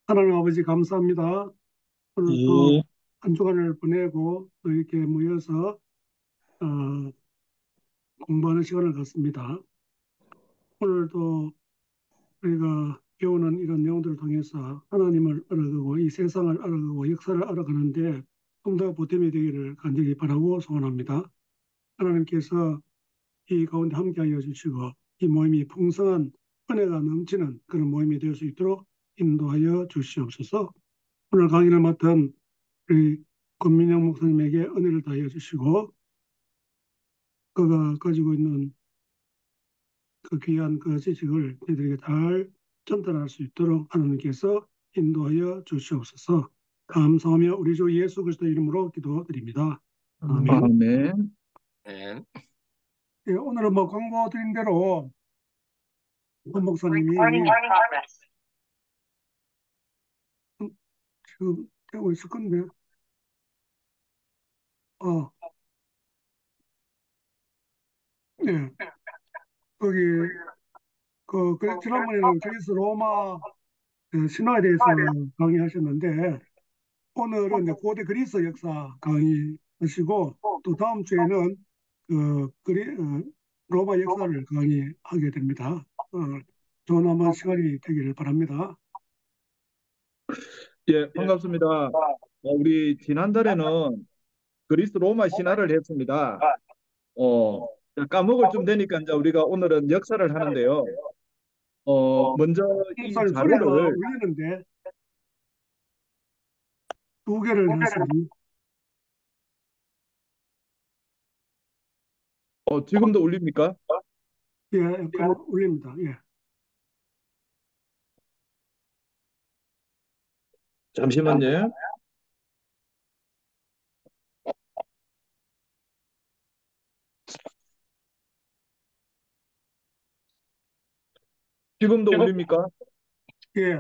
하나님 아버지 감사합니다. 오늘 또 예, 한 주간을 보내고 또 이렇게 모여서 어, 공부하는 시간을 갖습니다. 오늘도 우리가 배우는 이런 내용들을 통해서 하나님을 알아가고 이 세상을 알아가고 역사를 알아가는데 좀 더 보탬이 되기를 간절히 바라고 소원합니다. 하나님께서 이 가운데 함께하여 주시고 이 모임이 풍성한 은혜가 넘치는 그런 모임이 될 수 있도록 인도하여 주시옵소서. 오늘 강의를 맡은 우리 권민영 목사님에게 은혜를 다하여 주시고 그가 가지고 있는 그 귀한 그 지식을 저희들에게 잘 전달할 수 있도록 하나님께서 인도하여 주시옵소서. 감사하며 우리 주 예수 그리스도 이름으로 기도드립니다. 아멘. 아멘. 네. 예, 오늘은 뭐 광고 드린 대로 권 목사님이 지금 되고 있을 건데, 어, 네, 거기 지난번에는 그리스 로마 신화에 대해서 강의하셨는데 오늘은 이제 고대 그리스 역사 강의하시고 또 다음 주에는 로마 역사를 강의하게 됩니다. 어, 좋은 한번 시간이 되기를 바랍니다. 예, 반갑습니다. 우리 지난달에는 그리스 로마 신화를 했습니다. 어, 까먹을 좀 되니까 이제 우리가 오늘은 역사를 하는데요. 먼저 이 목사님 소리가 자료를 울리는데 두 개를 하시면 지금도 울립니까? 예, 약간 울립니다. 예, 잠시만요. 지금도 울립니까? 예.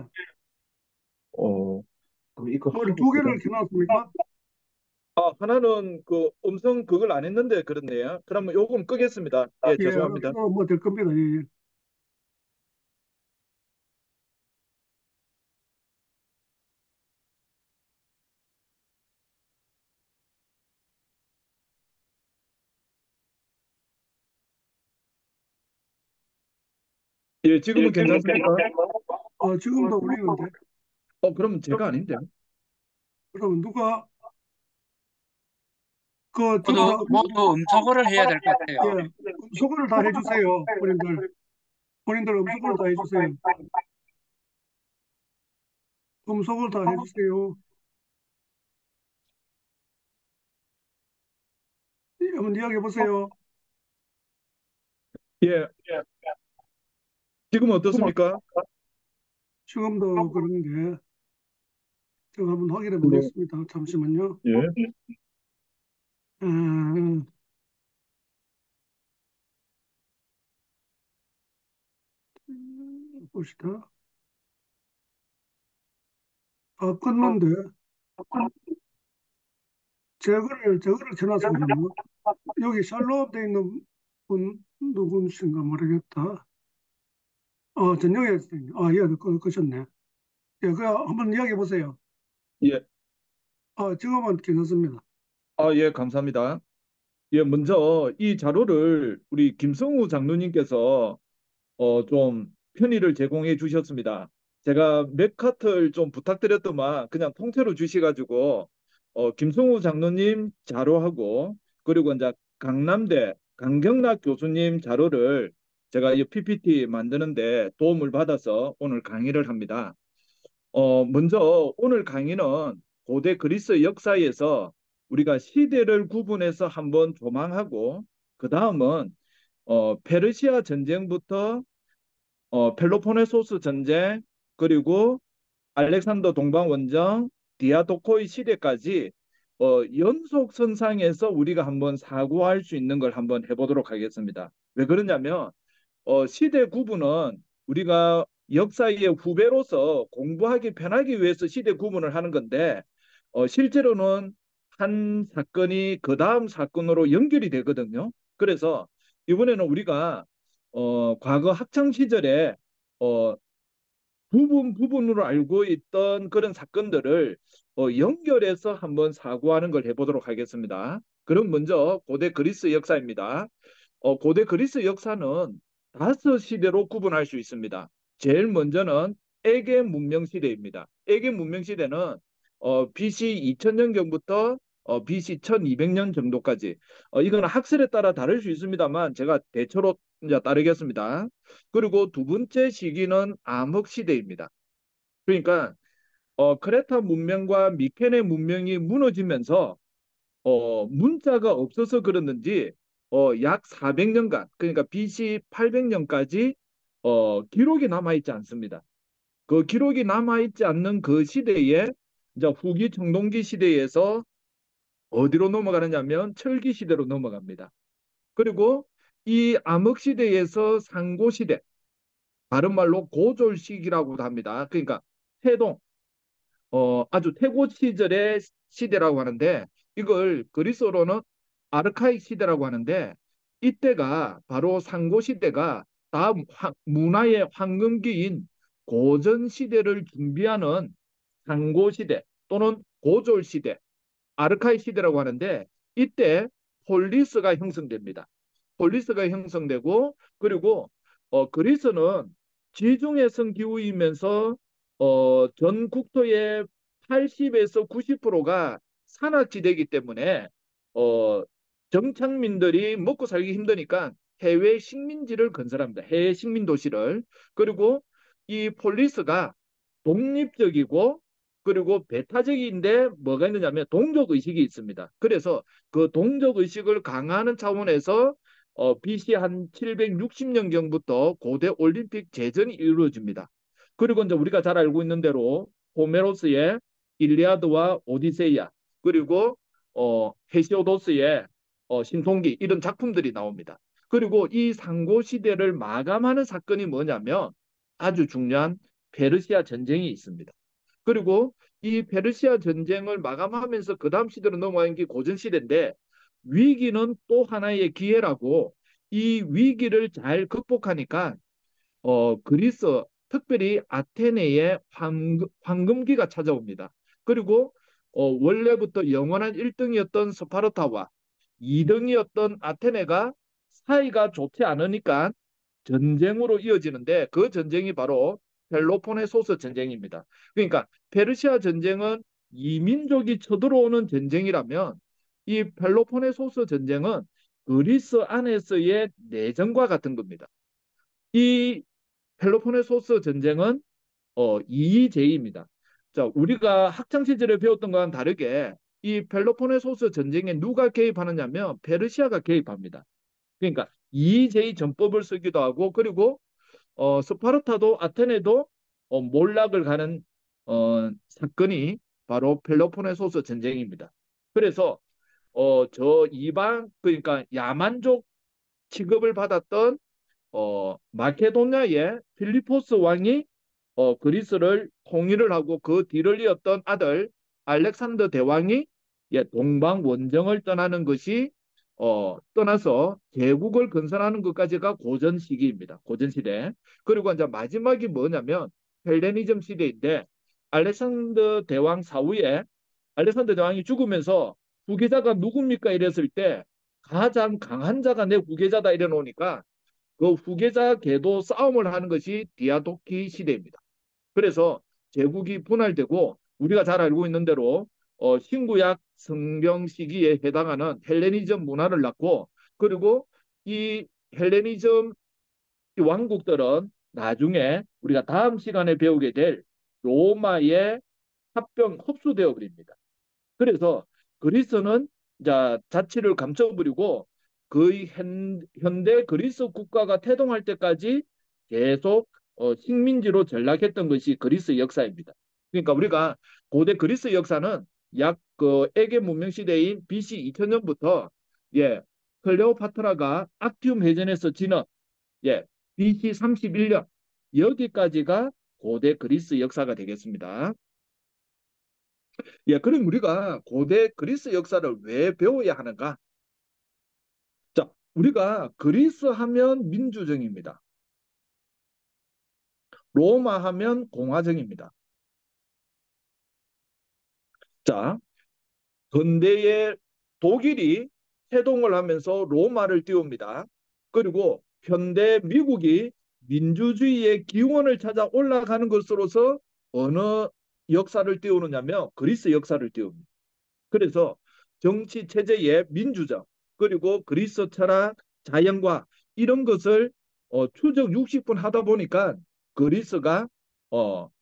어, 그럼 이거 소리 하고 두 그다음 개를 켜놨습니까? 하나는 그 음성 그걸 안 했는데 그렇네요. 그러면 요금 끄겠습니다. 예, 예, 죄송합니다. 뭐 될 겁니다. 예, 예. 예, 지금은 괜찮습니까? 지금도 울리는데 그럼 제가 아닌데. 그럼 누가 그 전부 다 모두 음소거를 해야 될 것 예, 같아요. 음소거를 다 해주세요. 본인들 음소거를 다 해주세요. 음소거를 다 해주세요. 한번 이야기해 보세요. 예, 지금은 어떻습니까? 지금도 그런데 제가 한번 확인해 네. 보겠습니다. 잠시만요. 예. 음, 봅시다. 끝난데 제거를 쳐놨거든요. 여기 샬롯 돼 있는 분 누구신가 모르겠다. 전영애 선생님. 예, 끄셨네. 예, 그 한번 이야기해 보세요. 예. 지금은 괜찮습니다. 예, 감사합니다. 예, 먼저 이 자료를 우리 김성우 장로님께서 좀 편의를 제공해 주셨습니다. 제가 몇 카트를 좀 부탁드렸더만 그냥 통째로 주셔가지고 김성우 장로님 자료하고 그리고 이제 강남대 강경락 교수님 자료를 제가 이 PPT 만드는데 도움을 받아서 오늘 강의를 합니다. 먼저 오늘 강의는 고대 그리스 역사에서 우리가 시대를 구분해서 한번 조망하고 그 다음은 페르시아 전쟁부터 펠로폰네소스 전쟁 그리고 알렉산더 동방원정 디아도코의 시대까지 연속선상에서 우리가 한번 사고할 수 있는 걸 한번 해보도록 하겠습니다. 왜 그러냐면 시대 구분은 우리가 역사의 후배로서 공부하기 편하기 위해서 시대 구분을 하는 건데 실제로는 한 사건이 그 다음 사건으로 연결이 되거든요. 그래서 이번에는 우리가 과거 학창 시절에 어, 부분으로 알고 있던 그런 사건들을 연결해서 한번 사고하는 걸 해보도록 하겠습니다. 그럼 먼저 고대 그리스 역사입니다. 고대 그리스 역사는 5시대로 구분할 수 있습니다. 제일 먼저는 에게 문명 시대입니다. 에게 문명 시대는 BC 2000년경부터 BC 1200년 정도까지. 이거는 학설에 따라 다를 수 있습니다만 제가 대체로 이제 따르겠습니다. 그리고 두 번째 시기는 암흑 시대입니다. 그러니까 크레타 문명과 미케네 문명이 무너지면서 문자가 없어서 그랬는지 약 400년간, 그러니까 BC 800년까지 기록이 남아있지 않습니다. 그 기록이 남아있지 않는 그 시대에 이제 후기 청동기 시대에서 어디로 넘어가느냐면 철기 시대로 넘어갑니다. 그리고 이 암흑 시대에서 상고 시대, 다른 말로 고졸시기라고도 합니다. 그러니까 태동, 아주 태고 시절의 시대라고 하는데 이걸 그리스어로는 아르카익 시대라고 하는데 이때가 바로 상고 시대가 다음 문화의 황금기인 고전 시대를 준비하는 상고 시대 또는 고졸 시대, 아르카이c 시대라고 하는데 이때 폴리스가 형성됩니다. 폴리스가 형성되고 그리고 그리스는 지중해성 기후이면서 전 국토의 80에서 90%가 산악지대이기 때문에 어, 정착민들이 먹고 살기 힘드니까 해외 식민지를 건설합니다. 해외 식민 도시를. 그리고 이 폴리스가 독립적이고 그리고 배타적인데 뭐가 있느냐면 동족 의식이 있습니다. 그래서 그 동족 의식을 강화하는 차원에서 BC 한 760년경부터 고대 올림픽 제전이 이루어집니다. 그리고 이제 우리가 잘 알고 있는 대로 호메로스의 일리아드와 오디세이아 그리고 헤시오도스의 신통기 이런 작품들이 나옵니다. 그리고 이 상고 시대를 마감하는 사건이 뭐냐면 아주 중요한 페르시아 전쟁이 있습니다. 그리고 이 페르시아 전쟁을 마감하면서 그 다음 시대로 넘어간 게 고전 시대인데 위기는 또 하나의 기회라고 이 위기를 잘 극복하니까 그리스 특별히 아테네의 황금기가 찾아옵니다. 그리고 원래부터 영원한 1등이었던 스파르타와 2등이었던 아테네가 사이가 좋지 않으니까 전쟁으로 이어지는데 그 전쟁이 바로 펠로폰네소스 전쟁입니다. 그러니까 페르시아 전쟁은 이민족이 쳐들어오는 전쟁이라면 이 펠로폰네소스 전쟁은 그리스 안에서의 내전과 같은 겁니다. 이 펠로폰네소스 전쟁은 이의제입니다. 자, 우리가 학창 시절에 배웠던 거와는 다르게 이 펠로폰네소스 전쟁에 누가 개입하느냐면 페르시아가 개입합니다. 그러니까 이의제의 전법을 쓰기도 하고 그리고 스파르타도 아테네도 몰락을 가는 사건이 바로 펠로폰네소스 전쟁입니다. 그래서 저 이방 그러니까 야만족 취급을 받았던 마케도냐의 필리포스 왕이 그리스를 통일을 하고 그 뒤를 이었던 아들 알렉산더 대왕이 동방 원정을 떠나는 것이 떠나서 제국을 건설하는 것까지가 고전 시기입니다. 고전 시대. 그리고 이제 마지막이 뭐냐면 헬레니즘 시대인데 알렉산더 대왕 사후에 알렉산더 대왕이 죽으면서 후계자가 누굽니까 이랬을 때 가장 강한 자가 내 후계자다 이래 놓으니까 그 후계자 계도 싸움을 하는 것이 디아도키 시대입니다. 그래서 제국이 분할되고 우리가 잘 알고 있는 대로 신구약 성경 시기에 해당하는 헬레니즘 문화를 낳고 그리고 이 헬레니즘 왕국들은 나중에 우리가 다음 시간에 배우게 될 로마의 흡수되어 버립니다. 그래서 그리스는 자치를 감춰버리고 거의 현대 그리스 국가가 태동할 때까지 계속 식민지로 전락했던 것이 그리스 역사입니다. 그러니까 우리가 고대 그리스 역사는 약 그 에게 문명 시대인 BC 2000년부터 클레오파트라가 악티움 해전에서 지는 BC 31년 여기까지가 고대 그리스 역사가 되겠습니다. 그럼 우리가 고대 그리스 역사를 왜 배워야 하는가? 자, 우리가 그리스 하면 민주정입니다. 로마 하면 공화정입니다. 자, 근대의 독일이 해동을 하면서 로마를 띄웁니다. 그리고 현대 미국이 민주주의의 기원을 찾아 올라가는 것으로서 어느 역사를 띄우느냐면 그리스 역사를 띄웁니다. 그래서 정치 체제의 민주적 그리고 그리스 철학, 자연과 이런 것을 추적 60분 하다 보니까 그리스가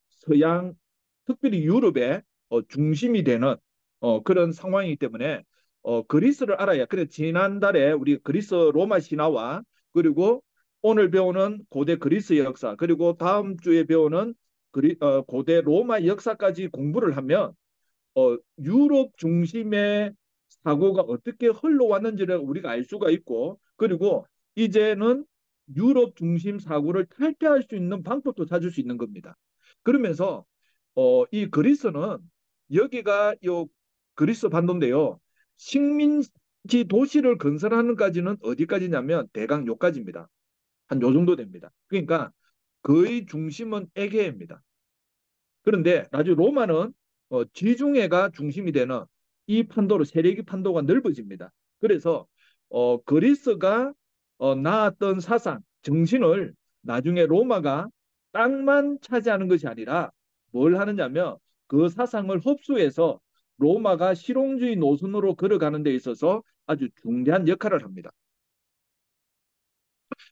서양 특별히 유럽의 중심이 되는 그런 상황이기 때문에 그리스를 알아야 그래 지난달에 우리 그리스 로마 신화와 그리고 오늘 배우는 고대 그리스 역사 그리고 다음 주에 배우는 고대 로마 역사까지 공부를 하면 유럽 중심의 사고가 어떻게 흘러왔는지를 우리가 알 수가 있고 그리고 이제는 유럽 중심 사고를 탈피할 수 있는 방법도 찾을 수 있는 겁니다. 그러면서 이 그리스는 여기가 요 그리스 반도인데요. 식민지 도시를 건설하는까지는 어디까지냐면 대강 요까지입니다. 한 요 정도 됩니다. 그러니까 거의 중심은 에게입니다. 그런데 나중에 로마는 지중해가 중심이 되는 이 판도로 세력의 판도가 넓어집니다. 그래서 그리스가 낳았던 사상, 정신을 나중에 로마가 땅만 차지하는 것이 아니라 뭘 하느냐면 그 사상을 흡수해서 로마가 실용주의 노선으로 걸어가는 데 있어서 아주 중대한 역할을 합니다.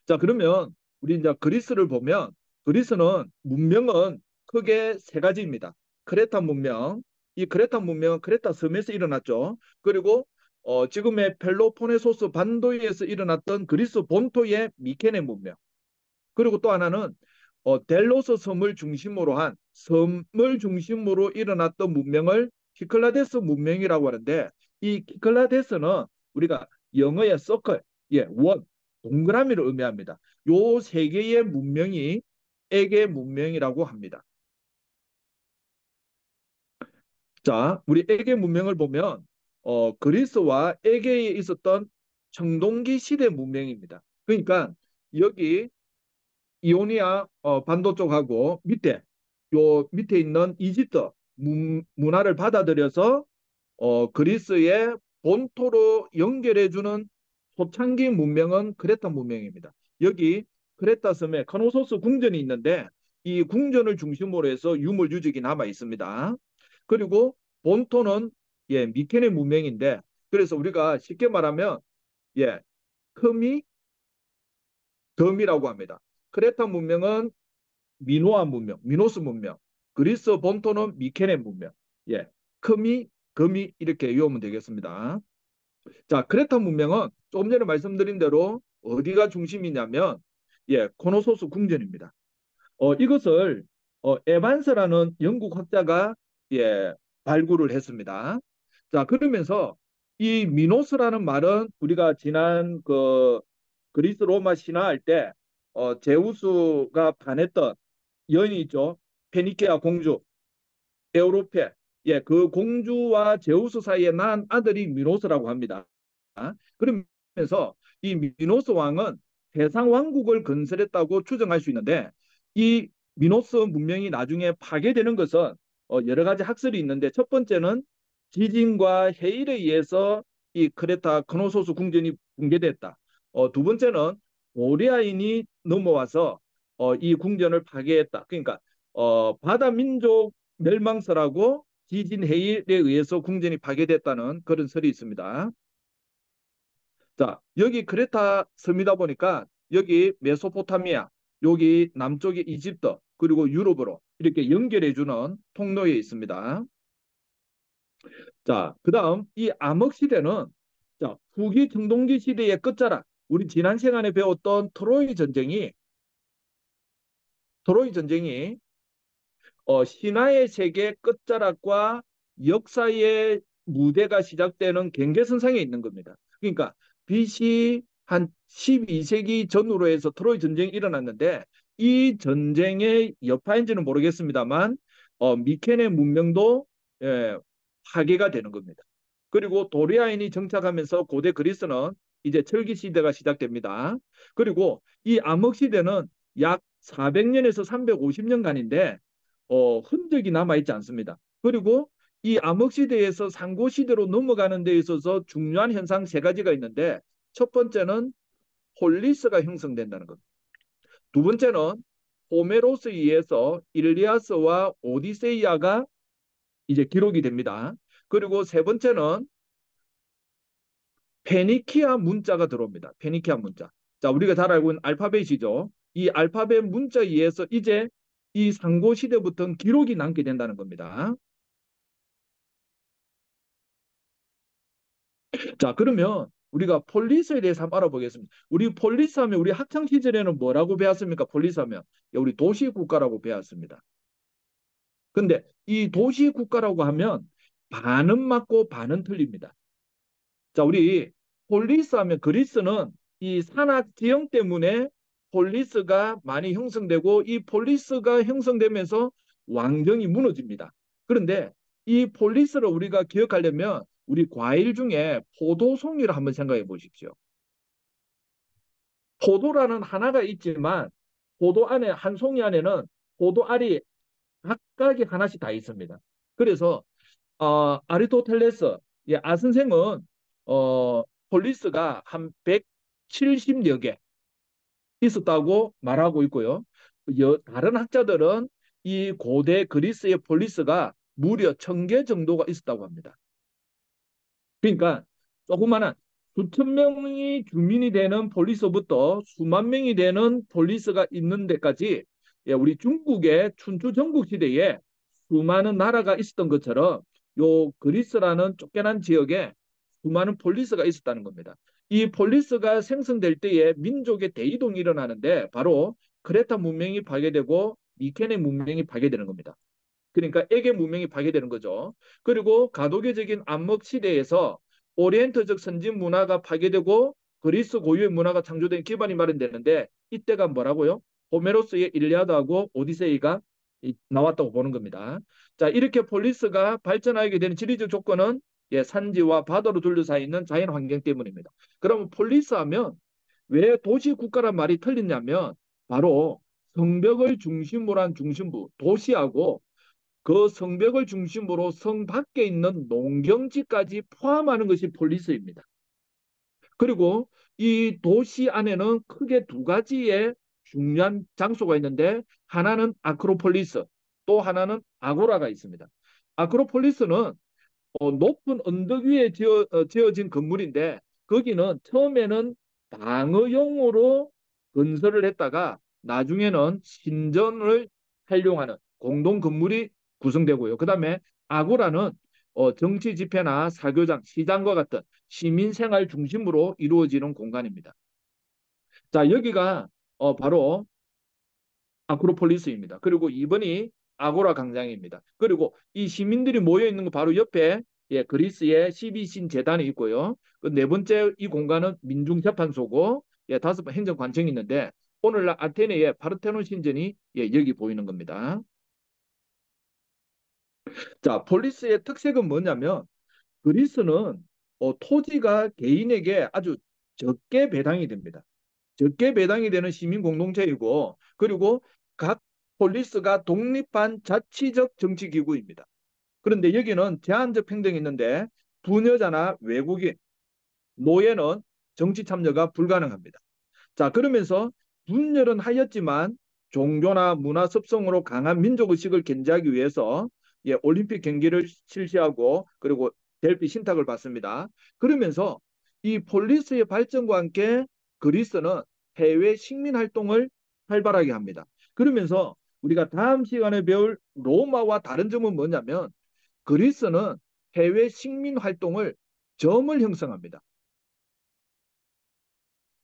자, 그러면 우리 이제 그리스를 보면 그리스는 문명은 크게 세 가지입니다. 크레타 문명, 이 크레타 문명은 크레타 섬에서 일어났죠. 그리고 지금의 펠로폰네소스 반도에서 일어났던 그리스 본토의 미케네 문명. 그리고 또 하나는 델로스 섬을 중심으로 한 섬을 중심으로 일어났던 문명을 키클라데스 문명이라고 하는데 이 키클라데스는 우리가 영어의 서클, 예, 원, 동그라미를 의미합니다. 요 세 개의 문명이 에게 문명이라고 합니다. 자, 우리 에게 문명을 보면 그리스와 에게에 있었던 청동기 시대 문명입니다. 그러니까 여기 이오니아 반도 쪽하고 밑에 요 밑에 있는 이집트 문화를 받아들여서 그리스의 본토로 연결해주는 초창기 문명은 크레타 문명입니다. 여기 크레타 섬에 카노소스 궁전이 있는데 이 궁전을 중심으로 해서 유물 유적이 남아 있습니다. 그리고 본토는 예, 미케네 문명인데 그래서 우리가 쉽게 말하면 예, 크미 덤이라고 합니다. 크레타 문명은 미노아 문명, 미노스 문명, 그리스 본토는 미케네 문명. 예, 크미, 금이 이렇게 외우면 되겠습니다. 자, 크레타 문명은 조금 전에 말씀드린 대로 어디가 중심이냐면 예, 코노소스 궁전입니다. 이것을 에반스라는 영국 학자가 예, 발굴을 했습니다. 자, 그러면서 이 미노스라는 말은 우리가 지난 그리스 로마 신화할 때 제우스가 반했던 여인이 있죠. 페니케아 공주, 에우로페. 예, 그 공주와 제우스 사이에 난 아들이 미노스라고 합니다. 그러면서 이 미노스 왕은 세상 왕국을 건설했다고 추정할 수 있는데 이 미노스 문명이 나중에 파괴되는 것은 여러 가지 학설이 있는데 첫 번째는 지진과 해일에 의해서 이 크레타 크노소스 궁전이 붕괴됐다. 두 번째는 오리아인이 넘어와서 이 궁전을 파괴했다. 그러니까 바다 민족 멸망설하고 지진 해일에 의해서 궁전이 파괴됐다는 그런 설이 있습니다. 자, 여기 크레타 섬이다 보니까 여기 메소포타미아, 여기 남쪽이 이집트, 그리고 유럽으로 이렇게 연결해주는 통로에 있습니다. 자, 그 다음 이 암흑 시대는 자, 후기 청동기 시대의 끝자락, 우리 지난 시간에 배웠던 트로이 전쟁이 신화의 세계 끝자락과 역사의 무대가 시작되는 경계선상에 있는 겁니다. 그러니까 BC 한 12세기 전후로 해서 트로이 전쟁이 일어났는데 이 전쟁의 여파인지는 모르겠습니다만 미케네 문명도 예, 파괴가 되는 겁니다. 그리고 도리아인이 정착하면서 고대 그리스는 이제 철기 시대가 시작됩니다. 그리고 이 암흑 시대는 약 400년에서 350년간인데 흔적이 남아있지 않습니다. 그리고 이 암흑시대에서 상고시대로 넘어가는 데 있어서 중요한 현상 세 가지가 있는데 첫 번째는 폴리스가 형성된다는 것. 두 번째는 호메로스에 의해서 일리아스와 오디세이아가 이제 기록이 됩니다. 그리고 세 번째는 페니키아 문자가 들어옵니다. 페니키아 문자. 자, 우리가 잘 알고 있는 알파벳이죠. 이 알파벳 문자에 의해서 이제 이 상고 시대부터는 기록이 남게 된다는 겁니다. 자, 그러면 우리가 폴리스에 대해서 한번 알아보겠습니다. 우리 폴리스 하면 우리 학창 시절에는 뭐라고 배웠습니까? 폴리스 하면 우리 도시 국가라고 배웠습니다. 근데 이 도시 국가라고 하면 반은 맞고 반은 틀립니다. 자, 우리 폴리스 하면 그리스는 이 산악 지형 때문에 폴리스가 많이 형성되고 이 폴리스가 형성되면서 왕정이 무너집니다. 그런데 이 폴리스를 우리가 기억하려면 우리 과일 중에 포도송이를 한번 생각해 보십시오. 포도라는 하나가 있지만 포도 안에 한 송이 안에는 포도 알이 각각이 하나씩 다 있습니다. 그래서 아리토텔레스 아 선생은 폴리스가 한 170여 개 있었다고 말하고 있고요. 다른 학자들은 이 고대 그리스의 폴리스가 무려 1000개 정도가 있었다고 합니다. 그러니까 조그마한 수천 명이 주민이 되는 폴리스부터 수만 명이 되는 폴리스가 있는 데까지 우리 중국의 춘추 전국 시대에 수많은 나라가 있었던 것처럼 요 그리스라는 쫓겨난 지역에 수많은 폴리스가 있었다는 겁니다. 이 폴리스가 생성될 때에 민족의 대이동이 일어나는데 바로 크레타 문명이 파괴되고 미케네 문명이 파괴되는 겁니다. 그러니까 에게 문명이 파괴되는 거죠. 그리고 가도교적인 암흑 시대에서 오리엔트적 선진 문화가 파괴되고 그리스 고유의 문화가 창조된 기반이 마련되는데 이때가 뭐라고요? 호메로스의 일리아드하고 오디세이가 나왔다고 보는 겁니다. 자, 이렇게 폴리스가 발전하게 되는 지리적 조건은 산지와 바다로 둘러싸여 있는 자연 환경 때문입니다. 그러면 폴리스 하면 왜 도시 국가란 말이 틀리냐면 바로 성벽을 중심으로 한 중심부, 도시하고 그 성벽을 중심으로 성 밖에 있는 농경지까지 포함하는 것이 폴리스입니다. 그리고 이 도시 안에는 크게 두 가지의 중요한 장소가 있는데 하나는 아크로폴리스, 또 하나는 아고라가 있습니다. 아크로폴리스는 높은 언덕 위에 지어진 건물인데 거기는 처음에는 방어용으로 건설을 했다가 나중에는 신전을 활용하는 공동 건물이 구성되고요. 그다음에 아고라는 정치 집회나 사교장, 시장과 같은 시민생활 중심으로 이루어지는 공간입니다. 자, 여기가 바로 아크로폴리스입니다. 그리고 2번이 아고라 광장입니다. 그리고 이 시민들이 모여 있는 거 바로 옆에 그리스의 시비신 재단이 있고요. 그 네 번째 이 공간은 민중재판소고 다섯 번 행정관청이 있는데 오늘날 아테네의 파르테논 신전이 여기 보이는 겁니다. 자, 폴리스의 특색은 뭐냐면 그리스는 토지가 개인에게 아주 적게 배당이 됩니다. 적게 배당이 되는 시민 공동체이고 그리고 각 폴리스가 독립한 자치적 정치기구입니다. 그런데 여기는 제한적 평등이 있는데 부녀자나 외국인, 노예는 정치 참여가 불가능합니다. 자, 그러면서 분열은 하였지만 종교나 문화 습성으로 강한 민족의식을 견제하기 위해서 올림픽 경기를 실시하고 그리고 델피 신탁을 받습니다. 그러면서 이 폴리스의 발전과 함께 그리스는 해외 식민 활동을 활발하게 합니다. 그러면서 우리가 다음 시간에 배울 로마와 다른 점은 뭐냐면 그리스는 해외 식민 활동을 점을 형성합니다.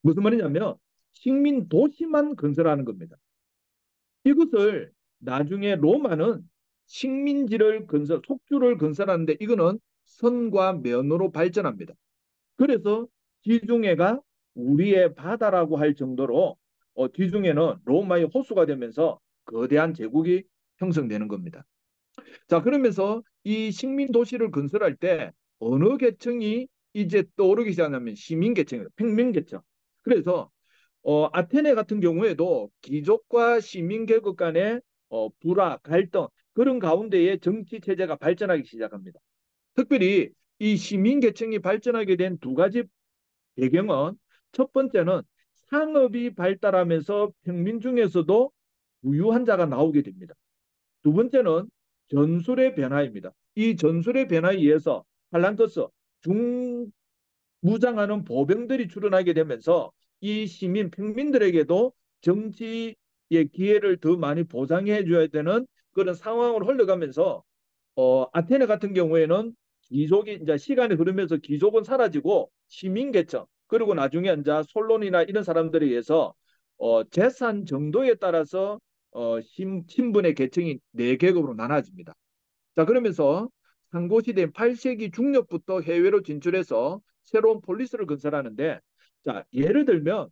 무슨 말이냐면 식민 도시만 건설하는 겁니다. 이것을 나중에 로마는 식민지를 건설, 속주를 건설하는데 이거는 선과 면으로 발전합니다. 그래서 지중해가 우리의 바다라고 할 정도로 지중해는 로마의 호수가 되면서 거대한 제국이 형성되는 겁니다. 자, 그러면서 이 식민 도시를 건설할 때 어느 계층이 이제 떠오르기 시작하냐면 시민 계층입니다. 평민 계층. 그래서 아테네 같은 경우에도 귀족과 시민 계급 간의 불화, 갈등 그런 가운데에 정치 체제가 발전하기 시작합니다. 특별히 이 시민 계층이 발전하게 된 두 가지 배경은 첫 번째는 상업이 발달하면서 평민 중에서도 부유한 자가 나오게 됩니다. 두 번째는 전술의 변화입니다. 이 전술의 변화에 의해서 팔랑크스 중무장하는 보병들이 출현하게 되면서 이 시민 평민들에게도 정치의 기회를 더 많이 보장해 줘야 되는 그런 상황으로 흘러가면서 아테네 같은 경우에는 귀족이 이제 시간이 흐르면서 귀족은 사라지고 시민 계층 그리고 나중에 이제 솔론이나 이런 사람들에 의해서 재산 정도에 따라서 신분의 계층이 네 계급으로 나눠집니다. 자, 그러면서 상고시대 8세기 중엽부터 해외로 진출해서 새로운 폴리스를 건설하는데, 자, 예를 들면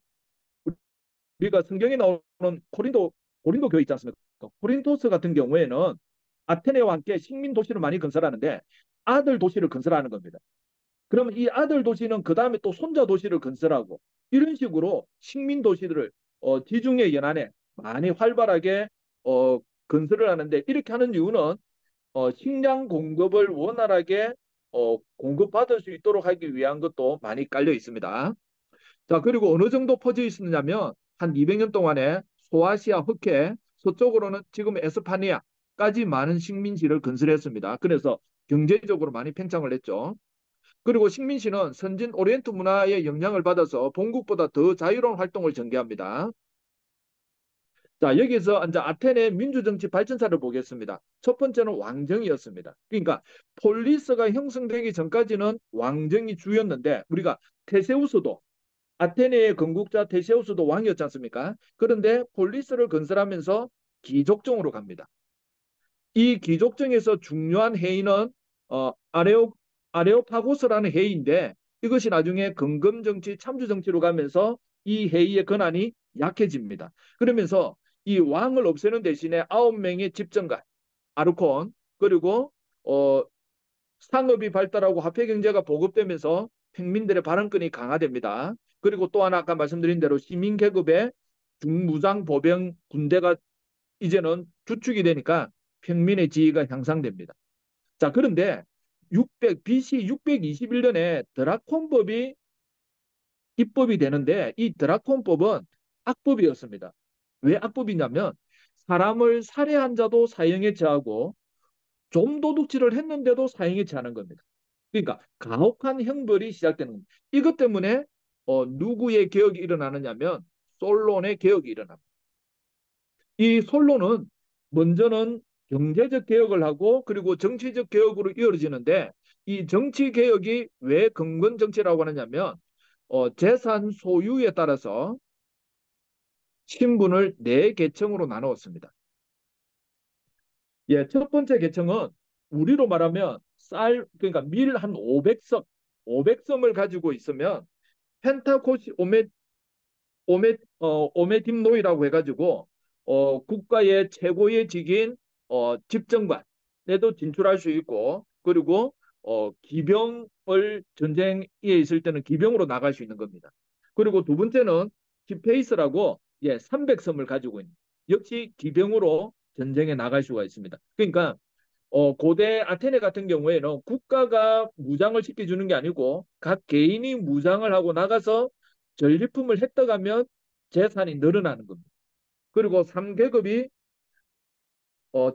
우리가 성경에 나오는 고린도 교회 있지 않습니까? 고린도스 같은 경우에는 아테네와 함께 식민 도시를 많이 건설하는데 아들 도시를 건설하는 겁니다. 그러면 이 아들 도시는 그 다음에 또 손자 도시를 건설하고 이런 식으로 식민 도시들을 지중해 연안에 많이 활발하게 건설을 하는데 이렇게 하는 이유는 식량 공급을 원활하게 공급받을 수 있도록 하기 위한 것도 많이 깔려 있습니다. 자, 그리고 어느 정도 퍼져 있었냐면 한 200년 동안에 소아시아 흑해, 서쪽으로는 지금 에스파니아까지 많은 식민지를 건설했습니다. 그래서 경제적으로 많이 팽창을 했죠. 그리고 식민지는 선진 오리엔트 문화의 영향을 받아서 본국보다 더 자유로운 활동을 전개합니다. 자, 여기서 이제 아테네 민주정치 발전사를 보겠습니다. 첫 번째는 왕정이었습니다. 그러니까 폴리스가 형성되기 전까지는 왕정이 주였는데 우리가 테세우스도 아테네의 건국자 테세우스도 왕이었지 않습니까? 그런데 폴리스를 건설하면서 귀족정으로 갑니다. 이 귀족정에서 중요한 해인은 어, 아레오, 아레오파고스라는 해인데 이것이 나중에 근검정치, 참주정치로 가면서 이 해이의 권한이 약해집니다. 그러면서 이 왕을 없애는 대신에 9명의 집정관, 아르콘, 그리고 어, 상업이 발달하고 화폐 경제가 보급되면서 평민들의 발언권이 강화됩니다. 그리고 또 하나 아까 말씀드린 대로 시민 계급의 중무장 보병 군대가 이제는 주축이 되니까 평민의 지위가 향상됩니다. 자, 그런데 BC 621년에 드라콘법이 입법이 되는데 이 드라콘법은 악법이었습니다. 왜 악법이냐면 사람을 살해한 자도 사형에 처하고 좀 도둑질을 했는데도 사형에 처하는 겁니다. 그러니까 가혹한 형벌이 시작되는 겁니다. 이것 때문에 누구의 개혁이 일어나느냐면 솔론의 개혁이 일어납니다. 이 솔론은 먼저는 경제적 개혁을 하고 그리고 정치적 개혁으로 이어지는데 이 정치 개혁이 왜 근건 정치라고 하느냐면 재산 소유에 따라서 신분을 네 계층으로 나누었습니다. 예, 첫 번째 계층은 우리로 말하면 그러니까 밀 한 500섬, 500섬을 가지고 있으면 펜타코시 오메딥노이라고 해가지고 국가의 최고의 직인 집정관에도 진출할 수 있고 그리고 기병을 전쟁에 있을 때는 기병으로 나갈 수 있는 겁니다. 그리고 두 번째는 지페이스라고 300섬을 가지고 있는 역시 기병으로 전쟁에 나갈 수가 있습니다. 그러니까 고대 아테네 같은 경우에는 국가가 무장을 시켜주는 게 아니고 각 개인이 무장을 하고 나가서 전리품을 획득하면 재산이 늘어나는 겁니다. 그리고 3계급이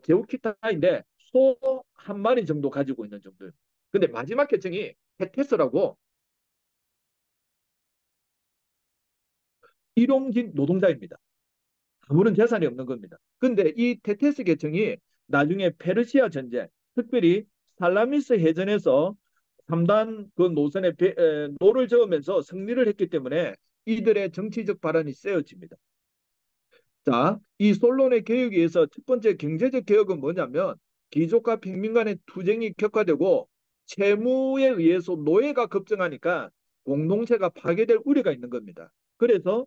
제우키타인데 소 한 마리 정도 가지고 있는 정도예요. 근데 마지막 계층이 테테스라고 일용직 노동자입니다. 아무런 재산이 없는 겁니다. 근데 이 테테스 계층이 나중에 페르시아 전쟁, 특별히 살라미스 해전에서 3단 그 노선에 노를 저으면서 승리를 했기 때문에 이들의 정치적 발언이 세워집니다. 자, 이 솔론의 개혁에 의해서 첫 번째 경제적 개혁은 뭐냐면 귀족과 평민 간의 투쟁이 격화되고 채무에 의해서 노예가 급증하니까 공동체가 파괴될 우려가 있는 겁니다. 그래서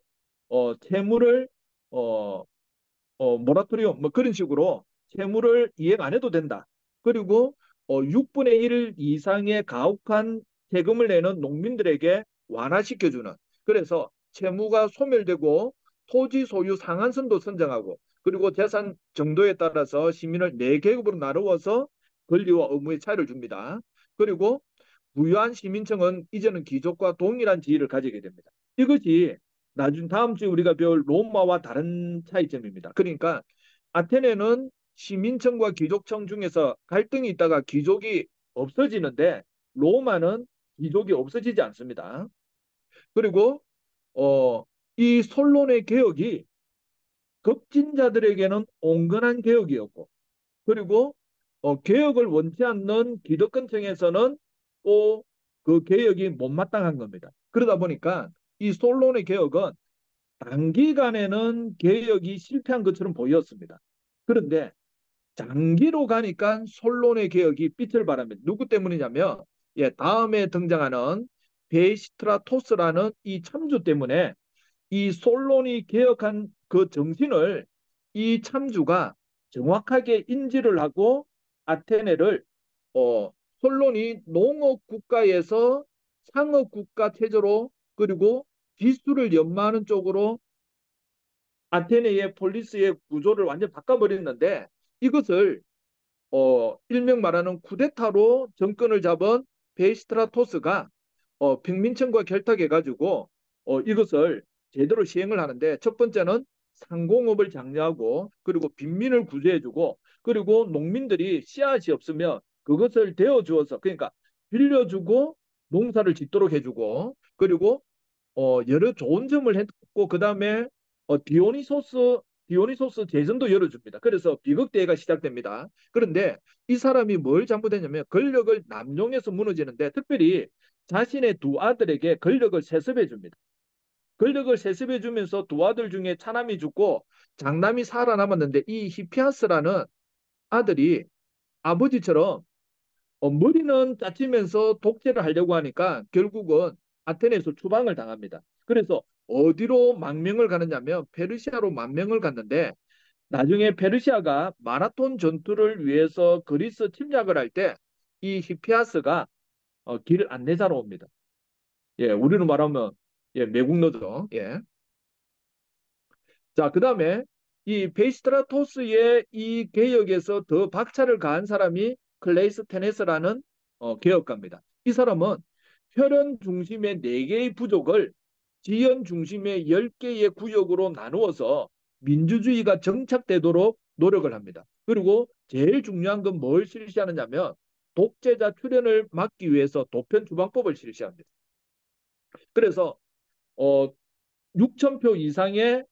채무를 어, 모라토리엄 뭐 그런 식으로 채무를 이행 안 해도 된다. 그리고 6분의 1 이상의 가혹한 세금을 내는 농민들에게 완화시켜주는 그래서 채무가 소멸되고 토지 소유 상한선도 선정하고 그리고 재산 정도에 따라서 시민을 네 계급으로 나누어서 권리와 의무의 차이를 줍니다. 그리고 부유한 시민층은 이제는 귀족과 동일한 지위를 가지게 됩니다. 이것이 다음 주에 우리가 배울 로마와 다른 차이점입니다. 그러니까 아테네는 시민층과 귀족층 중에서 갈등이 있다가 귀족이 없어지는데 로마는 귀족이 없어지지 않습니다. 그리고 어, 이 솔론의 개혁이 급진자들에게는 온건한 개혁이었고 그리고 개혁을 원치 않는 기득권층에서는 또 그 개혁이 못마땅한 겁니다. 그러다 보니까 이 솔론의 개혁은 단기간에는 개혁이 실패한 것처럼 보였습니다. 그런데 장기로 가니까 솔론의 개혁이 빛을 발합니다. 누구 때문이냐면 다음에 등장하는 베이시트라토스라는 이 참주 때문에 이 솔론이 개혁한 그 정신을 이 참주가 정확하게 인지를 하고 아테네를 어, 솔론이 농업 국가에서 상업 국가 체제로 그리고 기술을 연마하는 쪽으로 아테네의 폴리스의 구조를 완전 바꿔버렸는데 이것을 일명 말하는 쿠데타로 정권을 잡은 베이스트라토스가 평민청과 결탁해가지고 이것을 제대로 시행을 하는데 첫 번째는 상공업을 장려하고 그리고 빈민을 구제해주고 그리고 농민들이 씨앗이 없으면 그것을 대어주어서 그러니까 빌려주고 농사를 짓도록 해주고 그리고 여러 좋은 점을 했고 그 다음에 디오니소스 제전도 열어줍니다. 그래서 비극대회가 시작됩니다. 그런데 이 사람이 뭘 잘못했냐면 권력을 남용해서 무너지는데 특별히 자신의 두 아들에게 권력을 세습해 줍니다. 권력을 세습해 주면서 두 아들 중에 차남이 죽고 장남이 살아남았는데 이 히피아스라는 아들이 아버지처럼 머리는 짜치면서 독재를 하려고 하니까 결국은 아테네에서 추방을 당합니다. 그래서 어디로 망명을 가느냐면 페르시아로 망명을 갔는데 나중에 페르시아가 마라톤 전투를 위해서 그리스 침략을 할 때 이 히피아스가 길 안내자로 옵니다. 예, 우리로 말하면 매국노죠. 예. 자, 그다음에 이 베이스트라토스의 이 개혁에서 더 박차를 가한 사람이 클레이스테네스라는 개혁가입니다. 이 사람은 혈연 중심의 4개의 부족을 지연 중심의 10개의 구역으로 나누어서 민주주의가 정착되도록 노력을 합니다. 그리고 제일 중요한 건 뭘 실시하느냐면 독재자 출현을 막기 위해서 도편주방법을 실시합니다. 그래서 어, 6천 표 이상의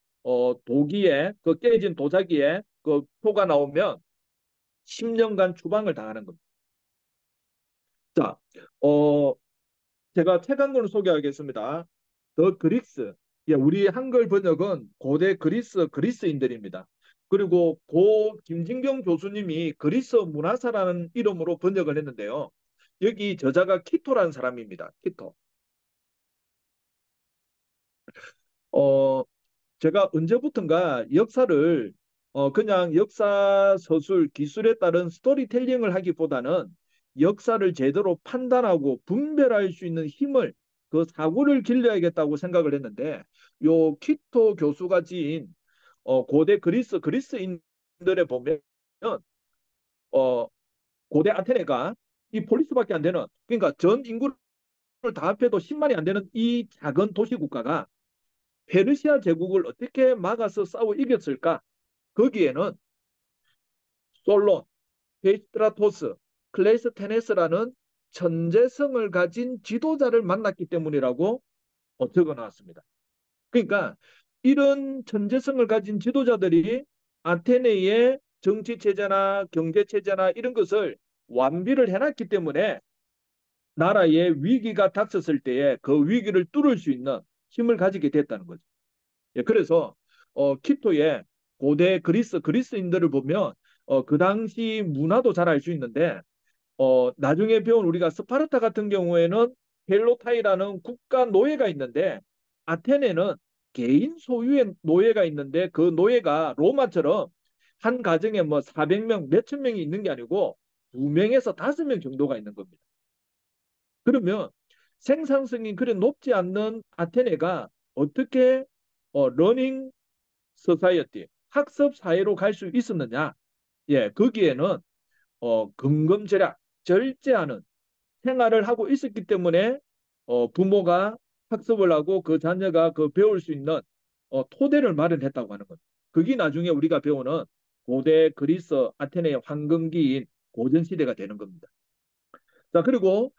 도기에 그 깨진 도자기에 그 표가 나오면 10년간 추방을 당하는 겁니다. 자, 어, 제가 책 한 권을 소개하겠습니다. 더 그리스. 예, 우리 한글 번역은 고대 그리스인들입니다. 그리고 고 김진경 교수님이 그리스 문화사라는 이름으로 번역을 했는데요. 여기 저자가 키토라는 사람입니다. 키토. 어, 제가 언제부턴가 역사를 그냥 역사 서술 기술에 따른 스토리텔링을 하기보다는 역사를 제대로 판단하고 분별할 수 있는 힘을 그 사고를 길러야겠다고 생각을 했는데 요 키토 교수가 지은 고대 그리스인들에 보면 어, 고대 아테네가 이 폴리스밖에 안 되는 그러니까 전 인구를 다 합해도 10만이 안 되는 이 작은 도시 국가가 페르시아 제국을 어떻게 막아서 싸워 이겼을까? 거기에는 솔론, 페이스트라토스, 클레이스테네스라는 천재성을 가진 지도자를 만났기 때문이라고 적어 나왔습니다. 그러니까 이런 천재성을 가진 지도자들이 아테네의 정치 체제나 경제 체제나 이런 것을 완비를 해놨기 때문에 나라에 위기가 닥쳤을 때에 그 위기를 뚫을 수 있는 힘을 가지게 됐다는 거죠. 예, 그래서 키토의 고대 그리스인들을 보면 그 당시 문화도 잘 알 수 있는데 나중에 배운 우리가 스파르타 같은 경우에는 헬로타이라는 국가 노예가 있는데 아테네는 개인 소유의 노예가 있는데 그 노예가 로마처럼 한 가정에 뭐 400명, 몇천 명이 있는 게 아니고 2명에서 5명 정도가 있는 겁니다. 그러면 생산성이 그래 높지 않는 아테네가 어떻게 러닝 소사이어티, 학습 사회로 갈 수 있었느냐? 예, 거기에는 근검절약, 절제하는 생활을 하고 있었기 때문에 부모가 학습을 하고 그 자녀가 그 배울 수 있는 토대를 마련했다고 하는 겁니다. 그게 나중에 우리가 배우는 고대 그리스 아테네의 황금기인 고전 시대가 되는 겁니다. 자, 그리고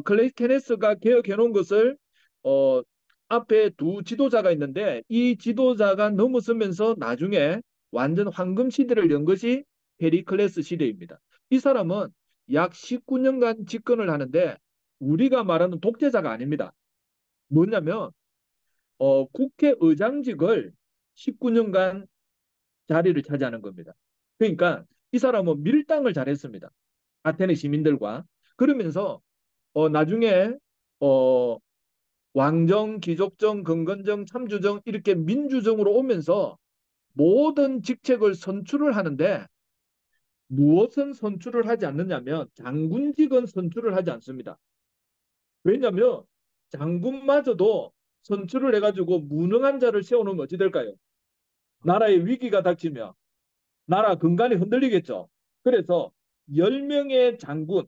클레이 케네스가 개혁해 놓은 것을 어, 앞에 두 지도자가 있는데 이 지도자가 넘어서면서 나중에 완전 황금 시대를 연 것이 페리클레스 시대입니다. 이 사람은 약 19년간 집권을 하는데 우리가 말하는 독재자가 아닙니다. 뭐냐면 국회의장직을 19년간 자리를 차지하는 겁니다. 그러니까 이 사람은 밀당을 잘했습니다. 아테네 시민들과. 그러면서 나중에 어, 왕정, 귀족정, 건건정, 참주정 이렇게 민주정으로 오면서 모든 직책을 선출을 하는데 무엇은 선출을 하지 않느냐면 장군직은 선출을 하지 않습니다. 왜냐하면 장군마저도 선출을 해가지고 무능한 자를 세우는 어찌 될까요? 나라의 위기가 닥치면 나라 근간이 흔들리겠죠. 그래서 10명의 장군,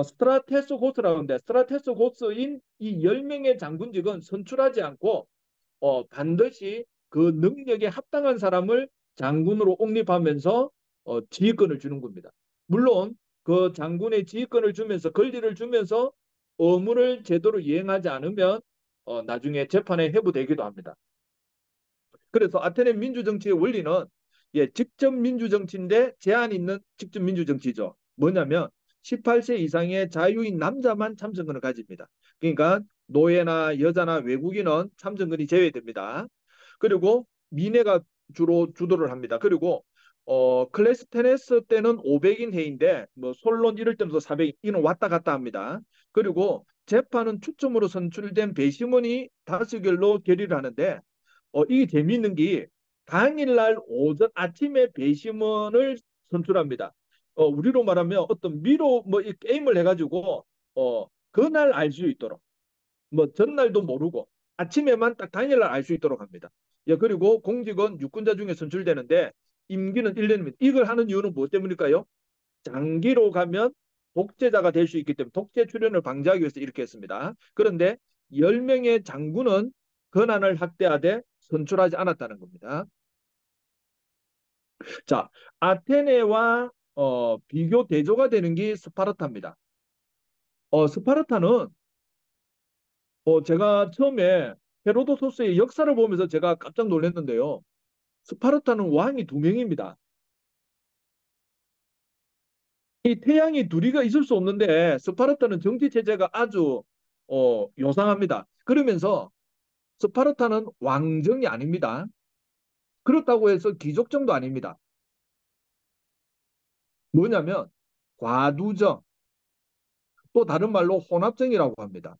스트라테스 고스라고 하는데 스트라테스 고스인 이 10명의 장군직은 선출하지 않고 반드시 그 능력에 합당한 사람을 장군으로 옹립하면서 지휘권을 주는 겁니다. 물론 그 장군의 지휘권을 주면서 권리를 주면서 의무를 제대로 이행하지 않으면 나중에 재판에 회부되기도 합니다. 그래서 아테네 민주정치의 원리는 직접 민주정치인데 제한 있는 직접 민주정치죠. 뭐냐면 18세 이상의 자유인 남자만 참정권을 가집니다. 그러니까 노예나 여자나 외국인은 참정권이 제외됩니다. 그리고 미네가 주로 주도를 합니다. 그리고 클래스테네스 때는 500인 회의인데 뭐 솔론 이럴 때도 400인 이는 왔다 갔다 합니다. 그리고 재판은 추첨으로 선출된 배심원이 다수결로 결의를 하는데 이게 재미있는 게 당일날 오전 아침에 배심원을 선출합니다. 우리로 말하면 어떤 미로 뭐 이 게임을 해가지고 그날 알 수 있도록 뭐 전날도 모르고 아침에만 딱 당일날 알 수 있도록 합니다. 예, 그리고 공직은 유권자 중에 선출되는데 임기는 1년입니다. 이걸 하는 이유는 무엇 때문일까요? 장기로 가면 독재자가 될 수 있기 때문에 독재 출현을 방지하기 위해서 이렇게 했습니다. 그런데 10명의 장군은 권한을 확대하되 선출하지 않았다는 겁니다. 자, 아테네와 비교 대조가 되는 게 스파르타입니다. 스파르타는 제가 처음에 헤로도토스의 역사를 보면서 제가 깜짝 놀랐는데요. 스파르타는 왕이 두 명입니다. 이 태양이 둘이가 있을 수 없는데 스파르타는 정치 체제가 아주 요상합니다. 그러면서 스파르타는 왕정이 아닙니다. 그렇다고 해서 귀족정도 아닙니다. 뭐냐면 과두정, 또 다른 말로 혼합정이라고 합니다.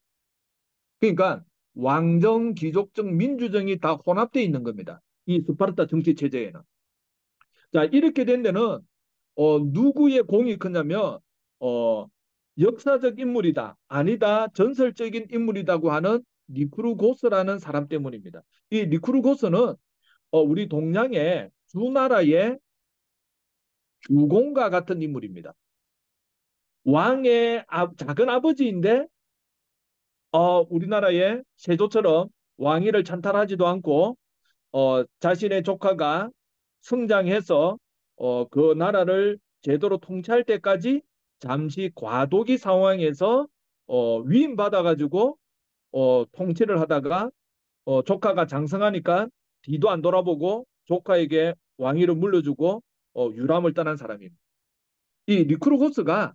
그러니까 왕정, 귀족정, 민주정이 다 혼합되어 있는 겁니다. 이 스파르타 정치 체제에는. 자, 이렇게 된 데는 누구의 공이 크냐면 역사적 인물이다, 아니다, 전설적인 인물이라고 하는 니쿠르고스라는 사람 때문입니다. 이 니쿠르고스는 우리 동양의 주나라의 주공과 같은 인물입니다. 왕의 작은 아버지인데 우리나라의 세조처럼 왕위를 찬탈하지도 않고 자신의 조카가 성장해서 그 나라를 제대로 통치할 때까지 잠시 과도기 상황에서 위임받아가지고 통치를 하다가 조카가 장성하니까 뒤도 안 돌아보고 조카에게 왕위를 물려주고 유람을 떠난 사람입니다. 이 리크루고스가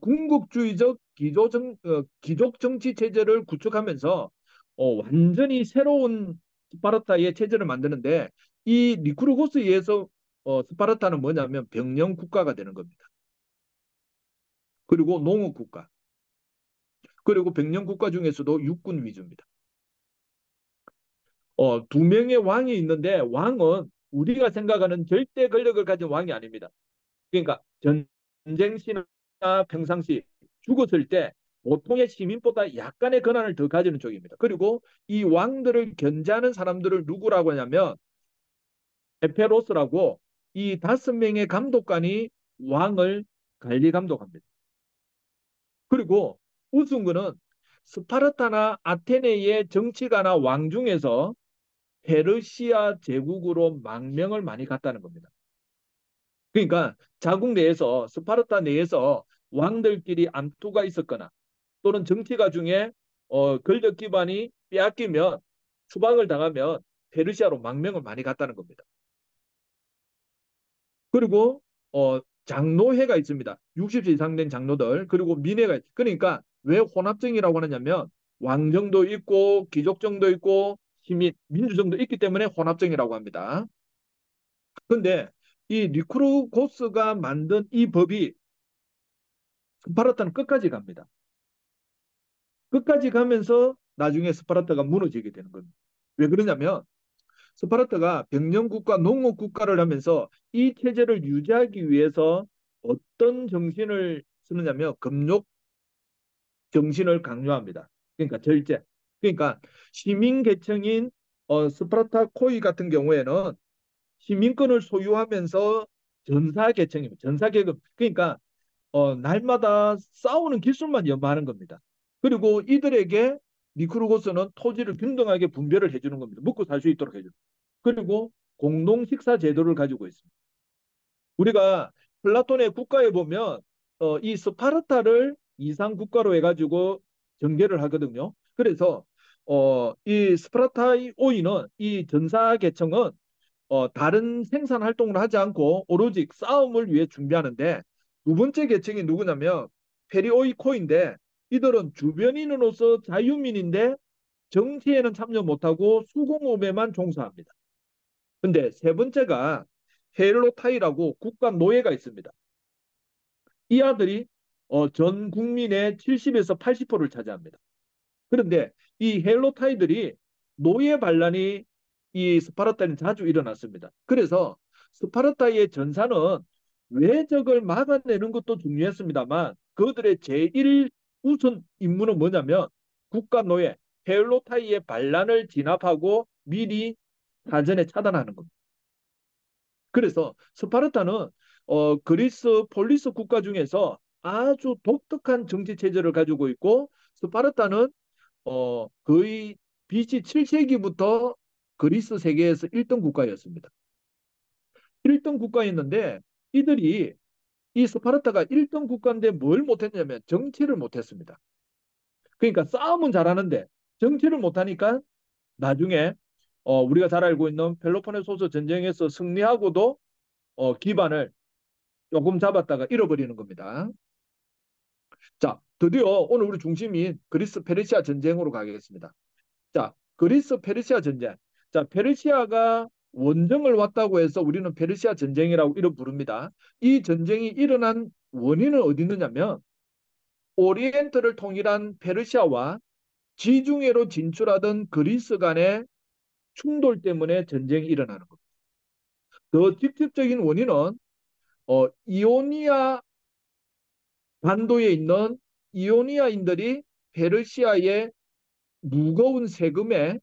궁극주의적 귀족 정치 체제를 구축하면서 완전히 새로운 스파르타의 체제를 만드는데 이 리크루고스에 의해서 스파르타는 뭐냐면 병영 국가가 되는 겁니다. 그리고 농업 국가, 그리고 병영 국가 중에서도 육군 위주입니다. 두 명의 왕이 있는데 왕은 우리가 생각하는 절대 권력을 가진 왕이 아닙니다. 그러니까 전쟁 시나 평상시 죽었을 때 보통의 시민보다 약간의 권한을 더 가지는 쪽입니다. 그리고 이 왕들을 견제하는 사람들을 누구라고 하냐면 에페로스라고 이 5명의 감독관이 왕을 관리 감독합니다. 그리고 우스운 거는 스파르타나 아테네의 정치가나 왕 중에서 페르시아 제국으로 망명을 많이 갔다는 겁니다. 그러니까 자국 내에서 스파르타 내에서 왕들끼리 암투가 있었거나 또는 정치가 중에 권력 기반이 빼앗기면 추방을 당하면 페르시아로 망명을 많이 갔다는 겁니다. 그리고 장로회가 있습니다. 60세 이상 된 장로들 그리고 민회가 그러니까 왜 혼합정이라고 하느냐면 왕정도 있고 귀족정도 있고 시민 민주정도 있기 때문에 혼합정이라고 합니다. 그런데 이 리쿠르고스가 만든 이 법이 스파르타는 끝까지 갑니다. 끝까지 가면서 나중에 스파르타가 무너지게 되는 겁니다. 왜 그러냐면 스파르타가 병영국가 농업국가를 하면서 이 체제를 유지하기 위해서 어떤 정신을 쓰느냐면 금욕 정신을 강요합니다. 그러니까 절제. 그러니까 시민계층인 스파르타코이 같은 경우에는 시민권을 소유하면서 전사계층입니다. 전사계급. 그러니까 날마다 싸우는 기술만 연마하는 겁니다. 그리고 이들에게 니크루고스는 토지를 균등하게 분배를 해주는 겁니다. 먹고 살 수 있도록 해주는. 그리고 공동 식사 제도를 가지고 있습니다. 우리가 플라톤의 국가에 보면 이 스파르타를 이상 국가로 해가지고 전개를 하거든요. 그래서 이 스파르타이오인은 이 전사 계층은 다른 생산 활동을 하지 않고 오로지 싸움을 위해 준비하는데 두 번째 계층이 누구냐면 페리오이코인데 이들은 주변인으로서 자유민인데 정치에는 참여 못하고 수공업에만 종사합니다. 근데 세 번째가 헬로타이라고 국가 노예가 있습니다. 이 아들이 전 국민의 70에서 80%를 차지합니다. 그런데 이 헬로타이들이 노예 반란이 이 스파르타에는 자주 일어났습니다. 그래서 스파르타의 전사는 외적을 막아내는 것도 중요했습니다만 그들의 제1 우선 임무는 뭐냐면 국가 노예 헬로타이의 반란을 진압하고 미리 사전에 차단하는 겁니다. 그래서 스파르타는 그리스 폴리스 국가 중에서 아주 독특한 정치 체제를 가지고 있고 스파르타는 거의 BC 7세기부터 그리스 세계에서 1등 국가였습니다. 1등 국가였는데 이들이 이 스파르타가 1등 국가인데 뭘 못했냐면 정치를 못했습니다. 그러니까 싸움은 잘하는데 정치를 못하니까 나중에 우리가 잘 알고 있는 펠로폰네소스 전쟁에서 승리하고도 기반을 조금 잡았다가 잃어버리는 겁니다. 자, 드디어 오늘 우리 중심인 그리스 페르시아 전쟁으로 가겠습니다. 자, 그리스 페르시아 전쟁. 자, 페르시아가 원정을 왔다고 해서 우리는 페르시아 전쟁이라고 이름 부릅니다. 이 전쟁이 일어난 원인은 어디 있느냐면 오리엔트를 통일한 페르시아와 지중해로 진출하던 그리스 간의 충돌 때문에 전쟁이 일어나는 겁니다. 더 직접적인 원인은 이오니아 반도에 있는 이오니아인들이 페르시아의 무거운 세금에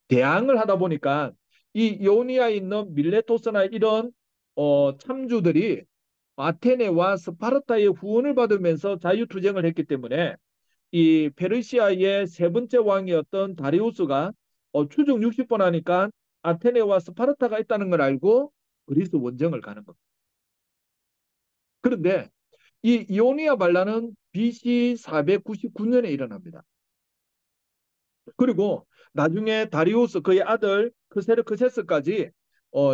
대항을 하다 보니까 이 이오니아에 있는 밀레토스나 이런 참주들이 아테네와 스파르타의 후원을 받으면서 자유투쟁을 했기 때문에 이 페르시아의 세 번째 왕이었던 다리우스가 추종 60번 하니까 아테네와 스파르타가 있다는 걸 알고 그리스 원정을 가는 겁니다. 그런데 이 이오니아 반란은 BC 499년에 일어납니다. 그리고 나중에 다리우스 그의 아들 크세르크세스까지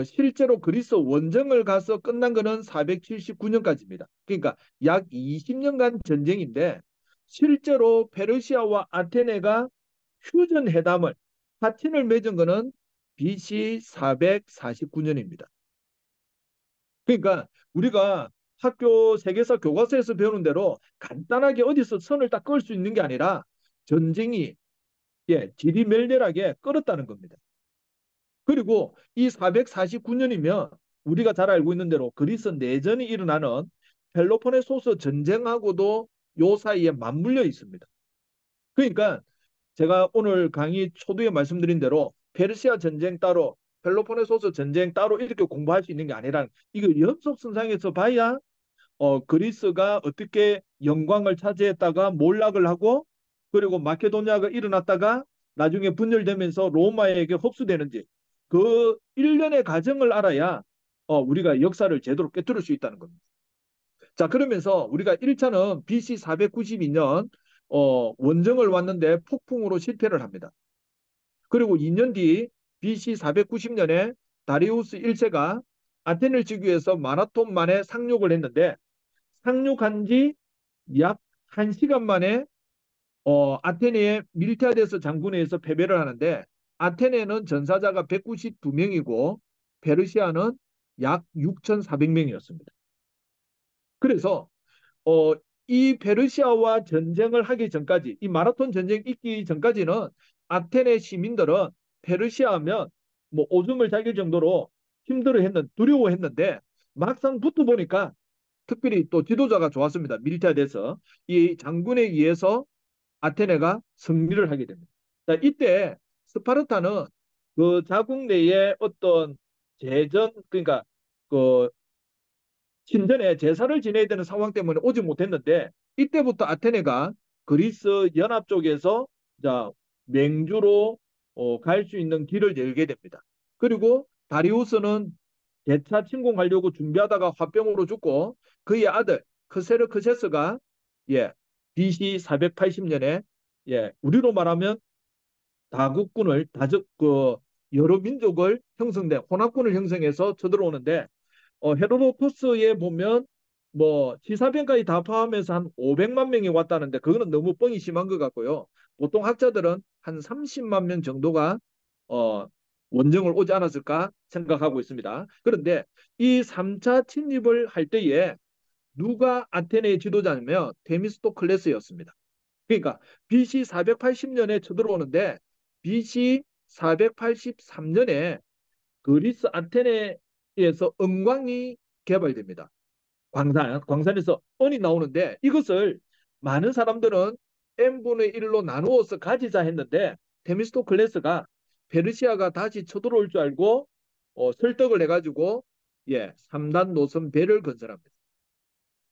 실제로 그리스 원정을 가서 끝난 거는 479년까지입니다. 그러니까 약 20년간 전쟁인데 실제로 페르시아와 아테네가 휴전 회담을 파친을 맺은 거는 BC 449년입니다. 그러니까 우리가 학교 세계사 교과서에서 배우는 대로 간단하게 어디서 선을 딱 그을 수 있는 게 아니라 전쟁이 지리멸렬하게 끌었다는 겁니다. 그리고 이 449년이면 우리가 잘 알고 있는 대로 그리스 내전이 일어나는 펠로폰네소스 전쟁하고도 요 사이에 맞물려 있습니다. 그러니까 제가 오늘 강의 초두에 말씀드린 대로 페르시아 전쟁 따로, 펠로폰네소스 전쟁 따로 이렇게 공부할 수 있는 게 아니라 이거 연속선상에서 봐야 그리스가 어떻게 영광을 차지했다가 몰락을 하고 그리고 마케도니아가 일어났다가 나중에 분열되면서 로마에게 흡수되는지 그 일련의 과정을 알아야 우리가 역사를 제대로 꿰뚫을 수 있다는 겁니다. 자, 그러면서 우리가 1차는 BC 492년 원정을 왔는데 폭풍으로 실패를 합니다. 그리고 2년 뒤 BC 490년에 다리우스 1세가 아테네를 지기 위해서 마라톤 만에 상륙을 했는데 상륙한 지 약 1시간 만에 아테네의 밀티아데스 장군에 의해서 패배를 하는데 아테네는 전사자가 192명이고 페르시아는 약 6,400명이었습니다. 그래서 어, 이 페르시아와 전쟁을 하기 전까지 이 마라톤 전쟁 있기 전까지는 아테네 시민들은 페르시아하면 뭐 오줌을 자길 정도로 두려워했는데 막상 붙어 보니까 특별히 또 지도자가 좋았습니다. 밀리타에대해서 이 장군에 의해서 아테네가 승리를 하게 됩니다. 자, 이때 스파르타는 그 자국 내에 어떤 제전 그러니까 그 신전에 제사를 지내야 되는 상황 때문에 오지 못했는데 이때부터 아테네가 그리스 연합 쪽에서 자 맹주로 갈 수 있는 길을 열게 됩니다. 그리고 다리우스는 재차 침공하려고 준비하다가 화병으로 죽고 그의 아들 크세르크세스가 예 BC 480년에 예 우리로 말하면 다국군을 다적 그 여러 민족을 형성된 혼합군을 형성해서 쳐들어오는데 헤로도토스에 보면 뭐 지사병까지 다 포함해서 한 500만 명이 왔다는데 그거는 너무 뻥이 심한 것 같고요. 보통 학자들은 한 30만 명 정도가 어, 원정을 오지 않았을까 생각하고 있습니다. 그런데 이 3차 침입을 할 때에 누가 아테네의 지도자냐면 데미스토클레스였습니다. 그러니까 BC 480년에 쳐들어오는데 BC 483년에 그리스 아테네에서 은광이 개발됩니다. 광산에서 은이 나오는데 이것을 많은 사람들은 n분의 1로 나누어서 가지자 했는데 데미스토클레스가 페르시아가 다시 쳐들어올 줄 알고 설득을 해가지고 3단 노선 배를 건설합니다.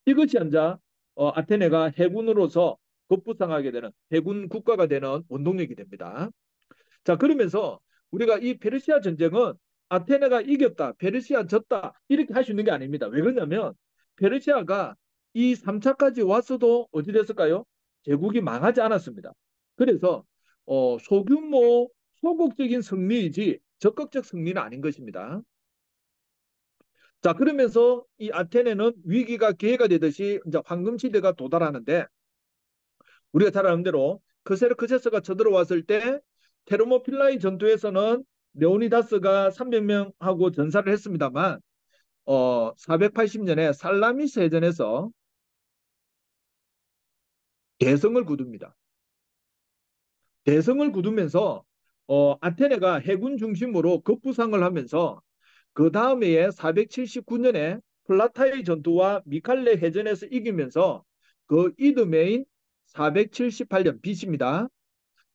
이것이 앉아 아테네가 해군으로서 급부상하게 되는 해군 국가가 되는 원동력이 됩니다. 자, 그러면서 우리가 이 페르시아 전쟁은 아테네가 이겼다, 페르시아 졌다 이렇게 할 수 있는 게 아닙니다. 왜 그러냐면 페르시아가 이 3차까지 왔어도 어찌 됐을까요? 제국이 망하지 않았습니다. 그래서 소규모 소극적인 승리이지 적극적 승리는 아닌 것입니다. 자, 그러면서 이 아테네는 위기가 기회가 되듯이 이제 황금시대가 도달하는데 우리가 잘 아는 대로 크세르크세스가 쳐들어왔을 때 테르모필라이 전투에서는 레오니다스가 300명하고 전사를 했습니다만 480년에 살라미스 해전에서 대성을 거둡니다. 대성을 거두면서 아테네가 해군 중심으로 급부상을 하면서 그 다음 해에 479년에 플라타이 전투와 미칼레 해전에서 이기면서 그 이듬해인 478년 BC입니다.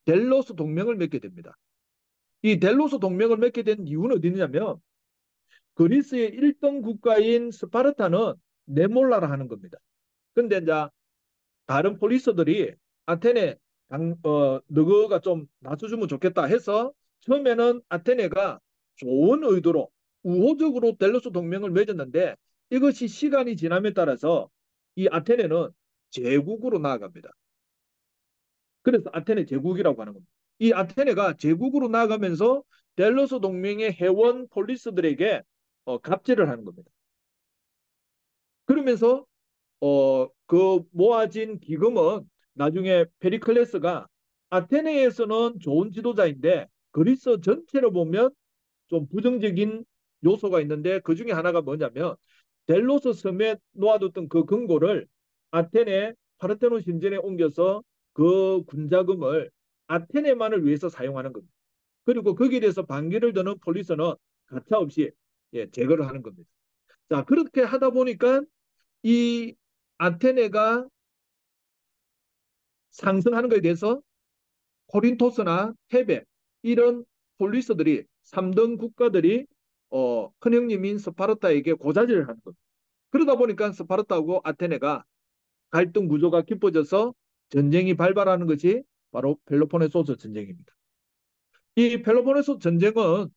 델로스 동맹을 맺게 됩니다. 이 델로스 동맹을 맺게 된 이유는 어디냐면 그리스의 1등 국가인 스파르타는 내몰라라 하는 겁니다. 근데 이제 다른 폴리스들이 아테네 너가 좀 놔줘주면 좋겠다 해서 처음에는 아테네가 좋은 의도로 우호적으로 델로스 동맹을 맺었는데 이것이 시간이 지남에 따라서 이 아테네는 제국으로 나아갑니다. 그래서 아테네 제국이라고 하는 겁니다. 이 아테네가 제국으로 나아가면서 델로스 동맹의 회원 폴리스들에게 갑질을 하는 겁니다. 그러면서 그 모아진 기금은 나중에 페리클레스가 아테네에서는 좋은 지도자인데 그리스 전체로 보면 좀 부정적인 요소가 있는데 그 중에 하나가 뭐냐면 델로스 섬에 놓아뒀던 그 금고를 아테네 파르테논 신전에 옮겨서 그 군자금을 아테네만을 위해서 사용하는 겁니다. 그리고 거기에 대해서 반기를 드는 폴리스는 가차없이 제거를 하는 겁니다. 자, 그렇게 하다 보니까 이 아테네가 상승하는 것에 대해서 코린토스나 테베 이런 폴리스들이 3등 국가들이 큰 형님인 스파르타에게 고자질을 하는 겁니다. 그러다 보니까 스파르타하고 아테네가 갈등 구조가 깊어져서 전쟁이 발발하는 것이 바로 펠로폰네소스 전쟁입니다. 이 펠로폰네소스 전쟁은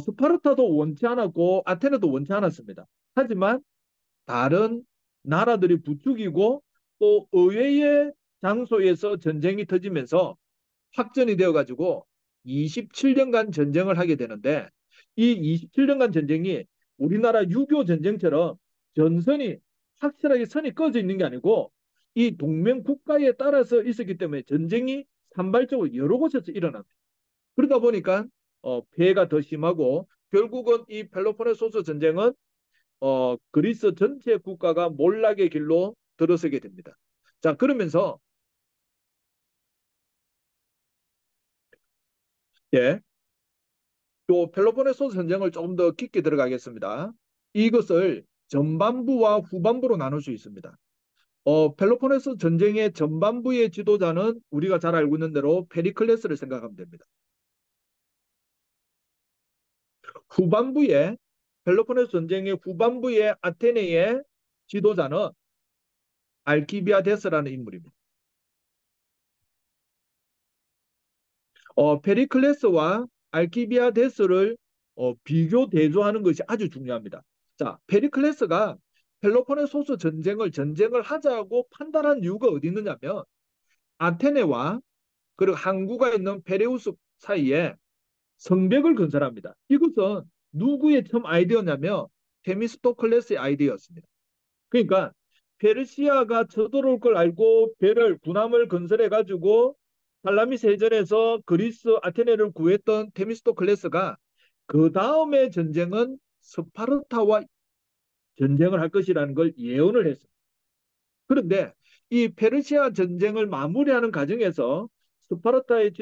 스파르타도 원치 않았고 아테네도 원치 않았습니다. 하지만 다른 나라들이 부추기고 또 의외의 장소에서 전쟁이 터지면서 확전이 되어가지고 27년간 전쟁을 하게 되는데 이 27년간 전쟁이 우리나라 6.25 전쟁처럼 전선이 확실하게 선이 꺼져 있는 게 아니고 이 동맹 국가에 따라서 있었기 때문에 전쟁이 산발적으로 여러 곳에서 일어납니다. 그러다 보니까 피해가 더 심하고 결국은 이 펠로폰네소스 전쟁은 그리스 전체 국가가 몰락의 길로 들어서게 됩니다. 자, 그러면서 예, 또 펠로폰네소스 전쟁을 조금 더 깊게 들어가겠습니다. 이것을 전반부와 후반부로 나눌 수 있습니다. 펠로폰네소스 전쟁의 전반부의 지도자는 우리가 잘 알고 있는 대로 페리클레스를 생각하면 됩니다. 후반부에 펠로폰네소 전쟁의 후반부의 아테네의 지도자는 알키비아데스라는 인물입니다. 페리클레스와 알키비아데스를 비교 대조하는 것이 아주 중요합니다. 자, 페리클레스가 펠로폰네소스 전쟁을 하자고 판단한 이유가 어디 있느냐면 아테네와 그리고 항구가 있는 페레우스 사이에 성벽을 건설합니다. 이것은 누구의 처음 아이디어냐면 테미스토클레스의 아이디어였습니다. 그러니까 페르시아가 쳐들어올 걸 알고 군함을 건설해 가지고 살라미스 해전에서 그리스 아테네를 구했던 테미스토클레스가 그 다음에 전쟁은 스파르타와 전쟁을 할 것이라는 걸 예언을 했습니다. 그런데 이 페르시아 전쟁을 마무리하는 과정에서 스파르타의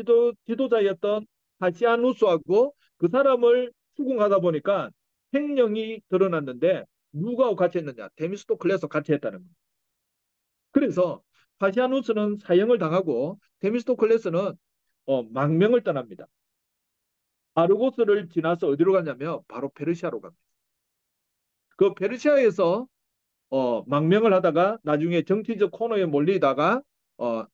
지도자였던 하시아누스하고 그 사람을 추궁하다 보니까 횡령이 드러났는데 누가 같이 했느냐? 데미스토클레스와 같이 했다는 겁니다. 그래서 하시아누스는 사형을 당하고 데미스토클레스는 망명을 떠납니다. 아르고스를 지나서 어디로 가냐면 바로 페르시아로 갑니다. 그 페르시아에서 망명을 하다가 나중에 정치적 코너에 몰리다가 어,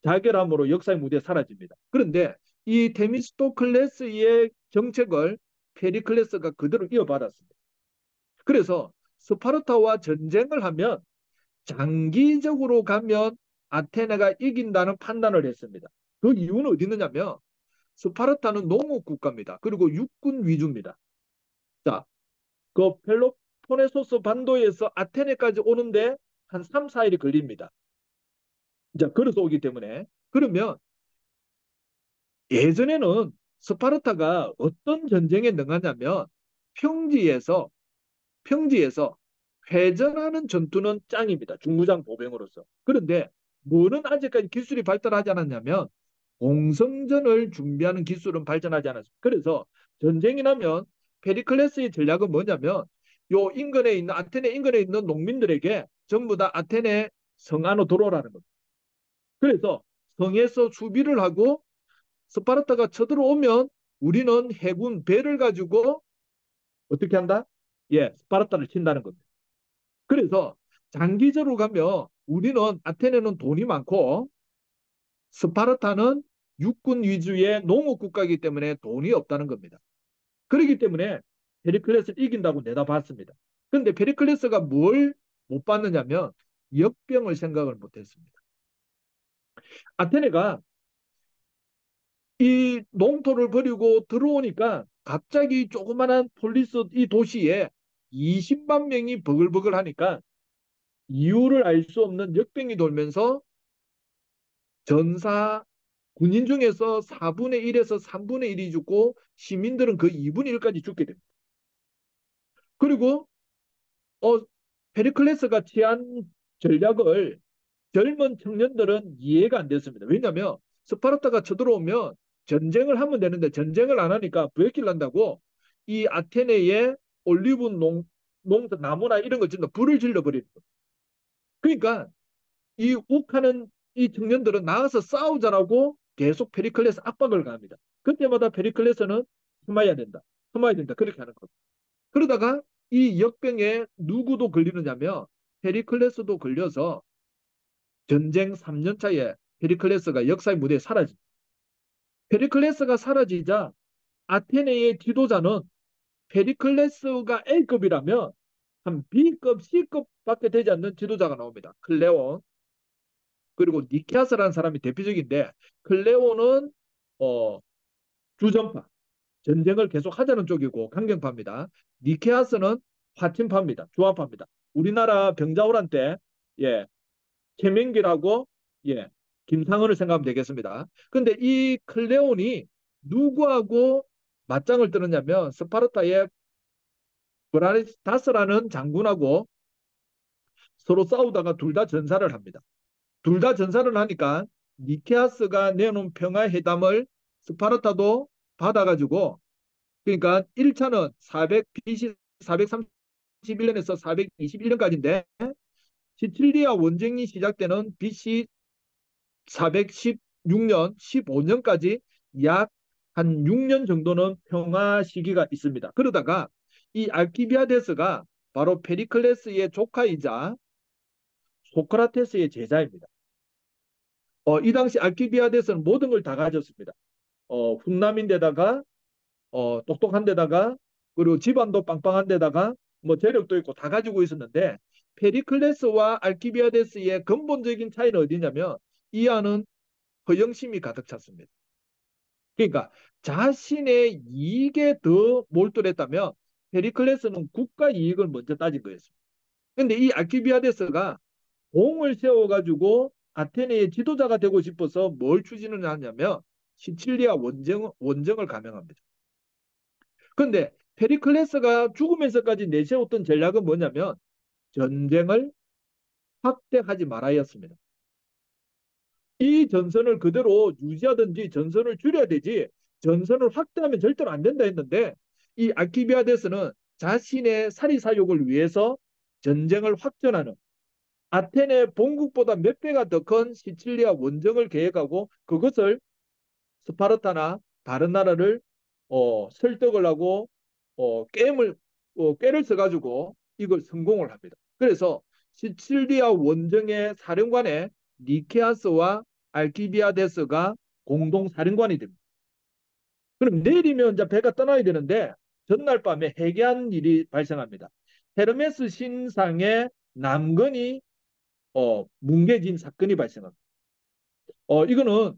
자결함으로 역사의 무대에 사라집니다. 그런데 이 데미스토클레스의 정책을 페리클레스가 그대로 이어받았습니다. 그래서 스파르타와 전쟁을 하면 장기적으로 가면 아테네가 이긴다는 판단을 했습니다. 그 이유는 어디 있느냐면 스파르타는 농업 국가입니다. 그리고 육군 위주입니다. 자, 그 펠로폰네소스 반도에서 아테네까지 오는데 한 3, 4일이 걸립니다. 자, 걸어서 오기 때문에 그러면 예전에는 스파르타가 어떤 전쟁에 능하냐면 평지에서 평지에서 회전하는 전투는 짱입니다. 중무장 보병으로서. 그런데 뭐는 아직까지 기술이 발달하지 않았냐면 공성전을 준비하는 기술은 발전하지 않았습니다. 그래서 전쟁이 나면 페리클레스의 전략은 뭐냐면 요 인근에 있는 아테네 인근에 있는 농민들에게 전부 다 아테네 성 안으로 들어오라는 겁니다. 그래서 성에서 수비를 하고 스파르타가 쳐들어오면 우리는 해군 배를 가지고 어떻게 한다? 예, 스파르타를 친다는 겁니다. 그래서 장기적으로 가면 우리는 아테네는 돈이 많고 스파르타는 육군 위주의 농업 국가이기 때문에 돈이 없다는 겁니다. 그렇기 때문에 페리클레스를 이긴다고 내다봤습니다. 그런데 페리클레스가 뭘 못 봤느냐면 역병을 생각을 못했습니다. 아테네가 이 농토를 버리고 들어오니까 갑자기 조그만한 폴리스 이 도시에 20만 명이 버글버글 하니까 이유를 알 수 없는 역병이 돌면서 전사 군인 중에서 4분의 1에서 3분의 1이 죽고 시민들은 그 2분의 1까지 죽게 됩니다. 그리고 어, 페리클레스가 취한 전략을 젊은 청년들은 이해가 안 됐습니다. 왜냐하면 스파르타가 쳐들어오면 전쟁을 하면 되는데 전쟁을 안 하니까 부익기를 한다고 이 아테네의 올리브 나무나 이런 걸 진다 불을 질러버리는 거예요. 그러니까 이 욱하는 이 청년들은 나가서 싸우자라고 계속 페리클레스 압박을 가합니다. 그때마다 페리클레스는 참아야 된다. 참아야 된다. 그렇게 하는 겁니다. 그러다가 이 역병에 누구도 걸리느냐면 페리클레스도 걸려서 전쟁 3년 차에 페리클레스가 역사의 무대에 사라집니다. 페리클레스가 사라지자 아테네의 지도자는 페리클레스가 A급이라면 한 B급, C급밖에 되지 않는 지도자가 나옵니다. 클레온 그리고 니케아스라는 사람이 대표적인데 클레온은 어, 주전파, 전쟁을 계속 하자는 쪽이고 강경파입니다. 니케아스는 화친파입니다. 주화파입니다. 우리나라 병자호란 때 예, 최명길하고 예, 김상헌을 생각하면 되겠습니다. 근데 이 클레온이 누구하고 맞짱을 뜨느냐면 스파르타의 브라리스타스라는 장군하고 서로 싸우다가 둘 다 전사를 합니다. 둘 다 전사를 하니까 니케아스가 내놓은 평화회담을 스파르타도 받아가지고 그러니까 1차는 400 BC 431년에서 421년까지인데 시칠리아 원정이 시작되는 BC 416년 15년까지 약 한 6년 정도는 평화 시기가 있습니다. 그러다가 이 알키비아데스가 바로 페리클레스의 조카이자 소크라테스의 제자입니다. 이 당시 알키비아데스는 모든 걸 다 가졌습니다. 훈남인데다가 똑똑한 데다가 그리고 집안도 빵빵한 데다가 뭐 재력도 있고 다 가지고 있었는데 페리클레스와 알키비아데스의 근본적인 차이는 어디냐면 이 안은 허영심이 가득 찼습니다. 그러니까 자신의 이익에 더 몰두했다면 페리클레스는 국가 이익을 먼저 따진 거였습니다. 근데 이 알키비아데스가 공을 세워가지고 아테네의 지도자가 되고 싶어서 뭘 추진을 하냐면 시칠리아 원정을 감행합니다. 그런데 페리클레스가 죽으면서까지 내세웠던 전략은 뭐냐면 전쟁을 확대하지 말아야였습니다. 이 전선을 그대로 유지하든지 전선을 줄여야 되지 전선을 확대하면 절대로 안 된다 했는데 이 알키비아데스는 자신의 사리사욕을 위해서 전쟁을 확전하는 아테네 본국보다 몇 배가 더 큰 시칠리아 원정을 계획하고 그것을 스파르타나 다른 나라를 설득을 하고 꾀를 써가지고 이걸 성공을 합니다. 그래서 시칠리아 원정의 사령관에 니케아스와 알키비아데스가 공동 사령관이 됩니다. 그럼 내일이면 이제 배가 떠나야 되는데 전날 밤에 해괴한 일이 발생합니다. 헤르메스 신상의 남근이 뭉개진 사건이 발생합니다. 이거는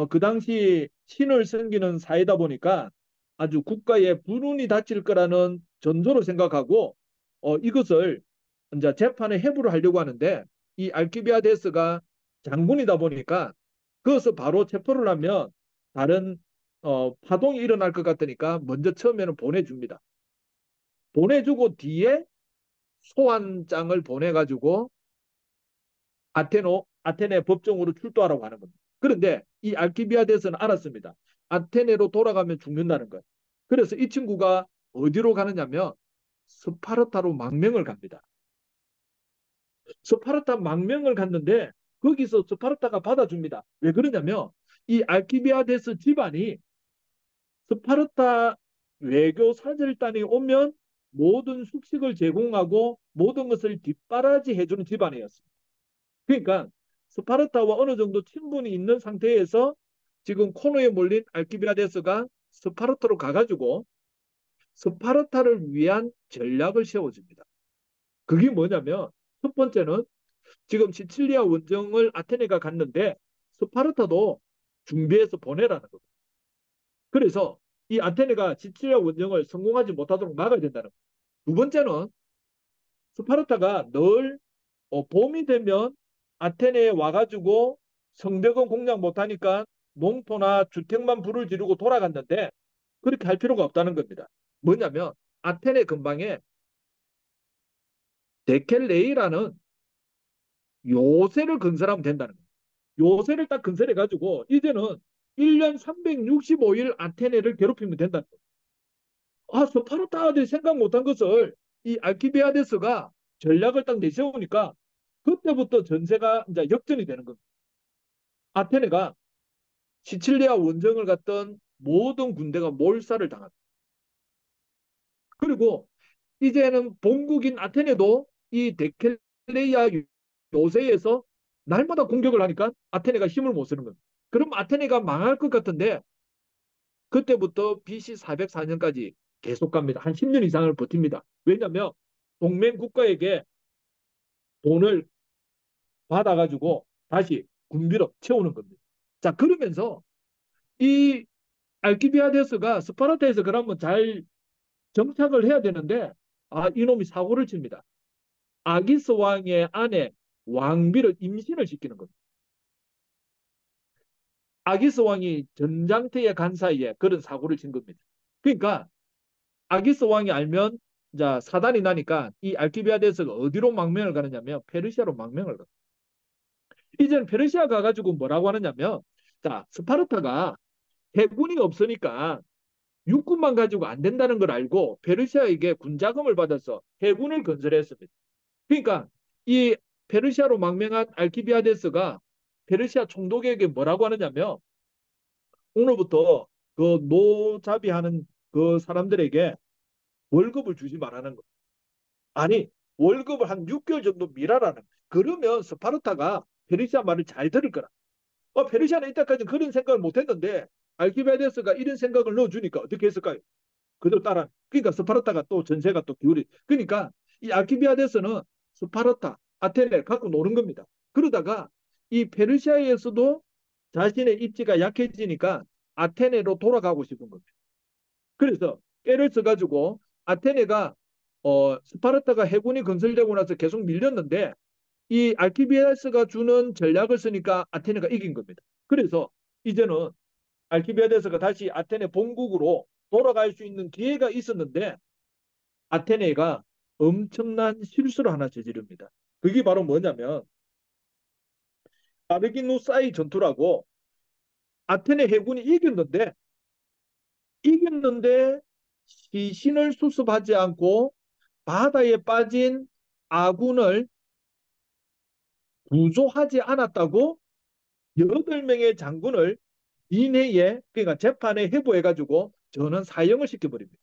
그 당시 신을 섬기는 사회다 보니까 아주 국가의 불운이 닥칠 거라는 전조로 생각하고 이것을 이제 재판에 회부를 하려고 하는데 이 알키비아데스가 장군이다 보니까 그것을 바로 체포를 하면 다른 파동이 일어날 것 같으니까 먼저 처음에는 보내줍니다. 보내주고 뒤에 소환장을 보내가지고 아테네 법정으로 출두하라고 하는 겁니다. 그런데 이 알키비아데스는 알았습니다. 아테네로 돌아가면 죽는다는 거예요. 그래서 이 친구가 어디로 가느냐면 스파르타로 망명을 갑니다. 스파르타 망명을 갔는데 거기서 스파르타가 받아줍니다. 왜 그러냐면 이 알키비아데스 집안이 스파르타 외교 사절단이 오면 모든 숙식을 제공하고 모든 것을 뒷바라지 해주는 집안이었습니다. 그러니까 스파르타와 어느 정도 친분이 있는 상태에서 지금 코너에 몰린 알키비아데스가 스파르타로 가가지고 스파르타를 위한 전략을 세워줍니다. 그게 뭐냐면 첫 번째는 지금 시칠리아 원정을 아테네가 갔는데 스파르타도 준비해서 보내라는 겁니다. 그래서 이 아테네가 시칠리아 원정을 성공하지 못하도록 막아야 된다는 겁니다. 두 번째는 스파르타가 늘 봄이 되면 아테네에 와가지고 성벽은 공략 못하니까 농토나 주택만 불을 지르고 돌아갔는데 그렇게 할 필요가 없다는 겁니다. 뭐냐면 아테네 근방에 데켈레이라는 요새를 건설하면 된다는 거예요. 요새를 딱 건설해가지고 이제는 1년 365일 아테네를 괴롭히면 된다는 거예요. 스파르타들이 생각 못한 것을 이 알키비아데스가 전략을 딱 내세우니까 그때부터 전세가 이제 역전이 되는 겁니다. 아테네가 시칠리아 원정을 갔던 모든 군대가 몰살을 당합니다. 그리고 이제는 본국인 아테네도 이 데켈레이아 요새에서 날마다 공격을 하니까 아테네가 힘을 못 쓰는 겁니다. 그럼 아테네가 망할 것 같은데 그때부터 BC 404년까지 계속 갑니다. 한 10년 이상을 버팁니다. 왜냐하면 동맹 국가에게 돈을 받아가지고 다시 군비로 채우는 겁니다. 자, 그러면서 이 알키비아데스가 스파르타에서 그러면 잘 정착을 해야 되는데 이놈이 사고를 칩니다. 아기스 왕의 아내 왕비를 임신을 시키는 겁니다. 아기스 왕이 전장터에 간 사이에 그런 사고를 친 겁니다. 그러니까 아기스 왕이 알면 자 사단이 나니까 이 알키비아데스가 어디로 망명을 가느냐면 페르시아로 망명을 가요. 이제는 페르시아 가가지고 뭐라고 하느냐면 자 스파르타가 해군이 없으니까 육군만 가지고 안 된다는 걸 알고 페르시아에게 군자금을 받아서 해군을 건설했습니다. 그러니까 이 페르시아로 망명한 알키비아데스가 페르시아 총독에게 뭐라고 하느냐면 오늘부터 그 노자비하는 그 사람들에게 월급을 주지 말라는 거. 아니 월급을 한 6개월 정도 미라라는. 그러면 스파르타가 페르시아 말을 잘 들을 거라. 페르시아는 이때까지 그런 생각을 못했는데 알키비아데스가 이런 생각을 넣어주니까 어떻게 했을까요? 그대로 따라. 그러니까 스파르타가 또 전세가 또 기울이. 그러니까 이 알키비아데스는 스파르타, 아테네 갖고 노는 겁니다. 그러다가 이 페르시아에서도 자신의 입지가 약해지니까 아테네로 돌아가고 싶은 겁니다. 그래서 깨를 써가지고 아테네가 스파르타가 해군이 건설되고 나서 계속 밀렸는데 이 알키비아데스가 주는 전략을 쓰니까 아테네가 이긴 겁니다. 그래서 이제는 알키비아데스가 다시 아테네 본국으로 돌아갈 수 있는 기회가 있었는데 아테네가 엄청난 실수를 하나 저지릅니다. 그게 바로 뭐냐면 아르기누사이 전투라고 아테네 해군이 이겼는데 시신을 수습하지 않고 바다에 빠진 아군을 구조하지 않았다고 8명의 장군을 인해에 그러니까 재판에 회부해가지고 저는 사형을 시켜버립니다.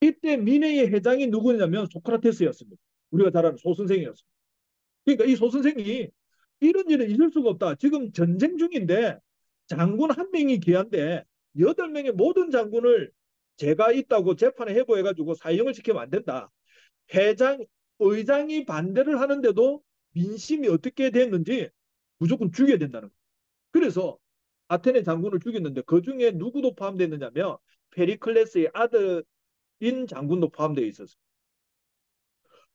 이때 민회의 회장이 누구냐면 소크라테스였습니다. 우리가 잘 아는 소선생이었습니다. 그러니까 이 소선생이 이런 일은 있을 수가 없다. 지금 전쟁 중인데 장군 한 명이 귀한데 8명의 모든 장군을 제가 있다고 재판에 회부해가지고 사형을 시키면 안 된다. 의장이 반대를 하는데도 민심이 어떻게 됐는지 무조건 죽여야 된다는 거예요. 그래서 아테네 장군을 죽였는데 그 중에 누구도 포함됐느냐면 페리클레스의 아들인 장군도 포함되어 있었어요.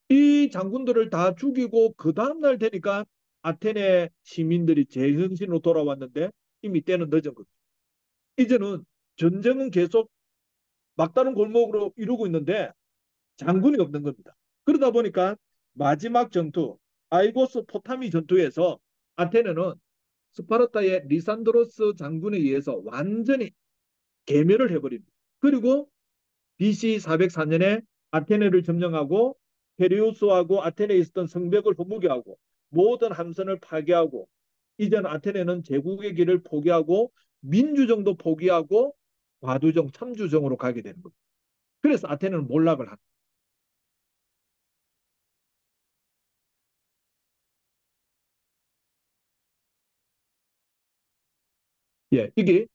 이 장군들을 다 죽이고 그 다음날 되니까 아테네 시민들이 제정신으로 돌아왔는데 이미 때는 늦은 거죠. 이제는 전쟁은 계속 막다른 골목으로 이루고 있는데 장군이 없는 겁니다. 그러다 보니까 마지막 전투 아이고스 포타미 전투에서 아테네는 스파르타의 리산드로스 장군에 의해서 완전히 괴멸을 해버립니다. 그리고 BC 404년에 아테네를 점령하고 페리우스하고 아테네에 있었던 성벽을 허무게하고 모든 함선을 파괴하고 이제는 아테네는 제국의 길을 포기하고 민주정도 포기하고 과두정, 참주정으로 가게 되는 겁니다. 그래서 아테네는 몰락을 합니다. 예, 이게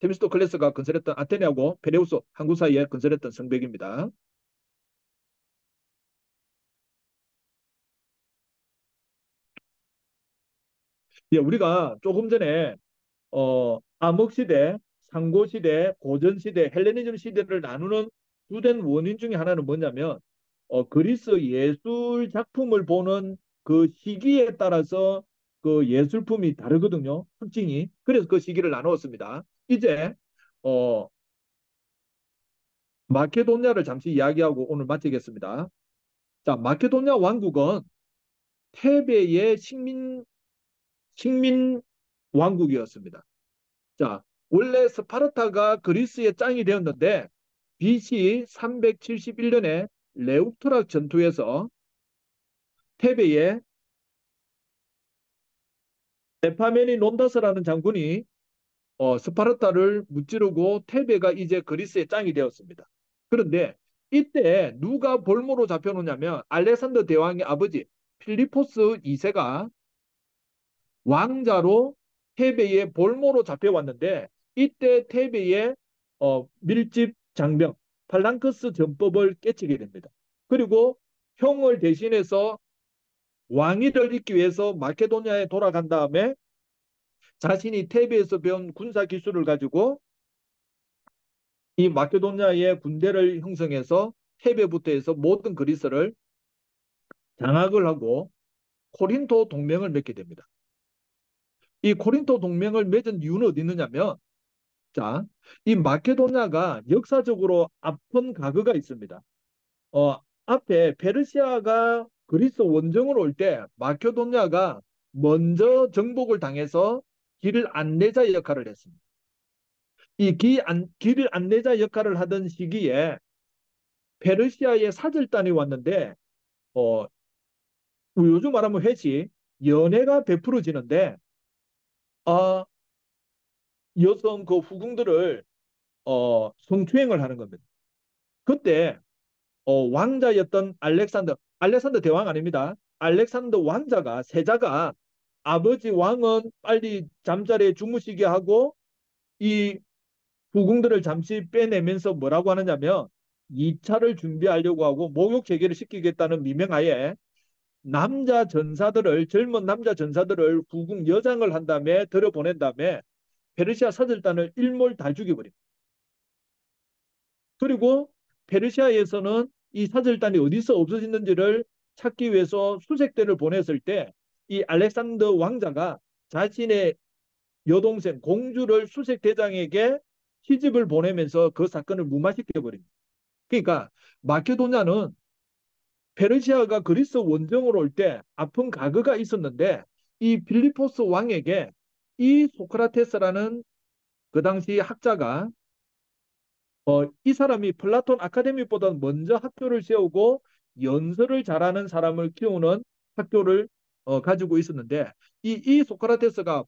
테미스토클레스가 건설했던 아테네하고 페레우스 항구 사이에 건설했던 성벽입니다. 예, 우리가 조금 전에 암흑 시대, 상고 시대, 고전 시대, 헬레니즘 시대를 나누는 주된 원인 중에 하나는 뭐냐면 그리스 예술 작품을 보는 그 시기에 따라서 그 예술품이 다르거든요. 특징이. 그래서 그 시기를 나누었습니다. 이제 어, 마케도니아를 잠시 이야기하고 오늘 마치겠습니다. 자, 마케도니아 왕국은 테베의 식민 왕국이었습니다. 자, 원래 스파르타가 그리스의 짱이 되었는데 BC 371년에 레우토락 전투에서 테베의 에파메니논다스라는 장군이 스파르타를 무찌르고 테베가 이제 그리스의 짱이 되었습니다. 그런데 이때 누가 볼모로 잡혀놓냐면 알렉산더 대왕의 아버지 필리포스 2세가 왕자로 테베의 볼모로 잡혀왔는데 이때 테베의 밀집 장병 팔랑크스 전법을 깨치게 됩니다. 그리고 형을 대신해서 왕위를 잇기 위해서 마케도니아에 돌아간 다음에 자신이 테베에서 배운 군사 기술을 가지고 이 마케도니아의 군대를 형성해서 테베부터 해서 모든 그리스를 장악을 하고 코린토 동맹을 맺게 됩니다. 이 코린토 동맹을 맺은 이유는 어디 있느냐면 자, 이 마케도니아가 역사적으로 아픈 과거가 있습니다. 어, 앞에 페르시아가 그리스 원정으로 올 때 마케도니아가 먼저 정복을 당해서 길을 안내자 역할을 했습니다. 이 길을 안내자 역할을 하던 시기에 페르시아의 사절단이 왔는데 어, 요즘 말하면 회시 연회가 베풀어지는데 아, 여성 그 후궁들을 성추행을 하는 겁니다. 그때 왕자였던 알렉산더 대왕 아닙니다. 알렉산더 왕자가 세자가 아버지 왕은 빨리 잠자리에 주무시게 하고 이 후궁들을 잠시 빼내면서 뭐라고 하느냐면 2차를 준비하려고 하고 목욕 재개를 시키겠다는 미명하에 젊은 남자 전사들을 후궁 여장을 한 다음에 들여보낸 다음에 페르시아 사절단을 일몰 다 죽여버립니다. 그리고 페르시아에서는 이 사절단이 어디서 없어졌는지를 찾기 위해서 수색대를 보냈을 때 이 알렉산더 왕자가 자신의 여동생 공주를 수색대장에게 시집을 보내면서 그 사건을 무마시켜버립니다. 그러니까 마케도냐는 페르시아가 그리스 원정으로 올 때 아픈 과거가 있었는데 이 빌리포스 왕에게 이 소크라테스라는 그 당시 학자가 이 사람이 플라톤 아카데미보다 먼저 학교를 세우고 연설을 잘하는 사람을 키우는 학교를 가지고 있었는데 이 소크라테스가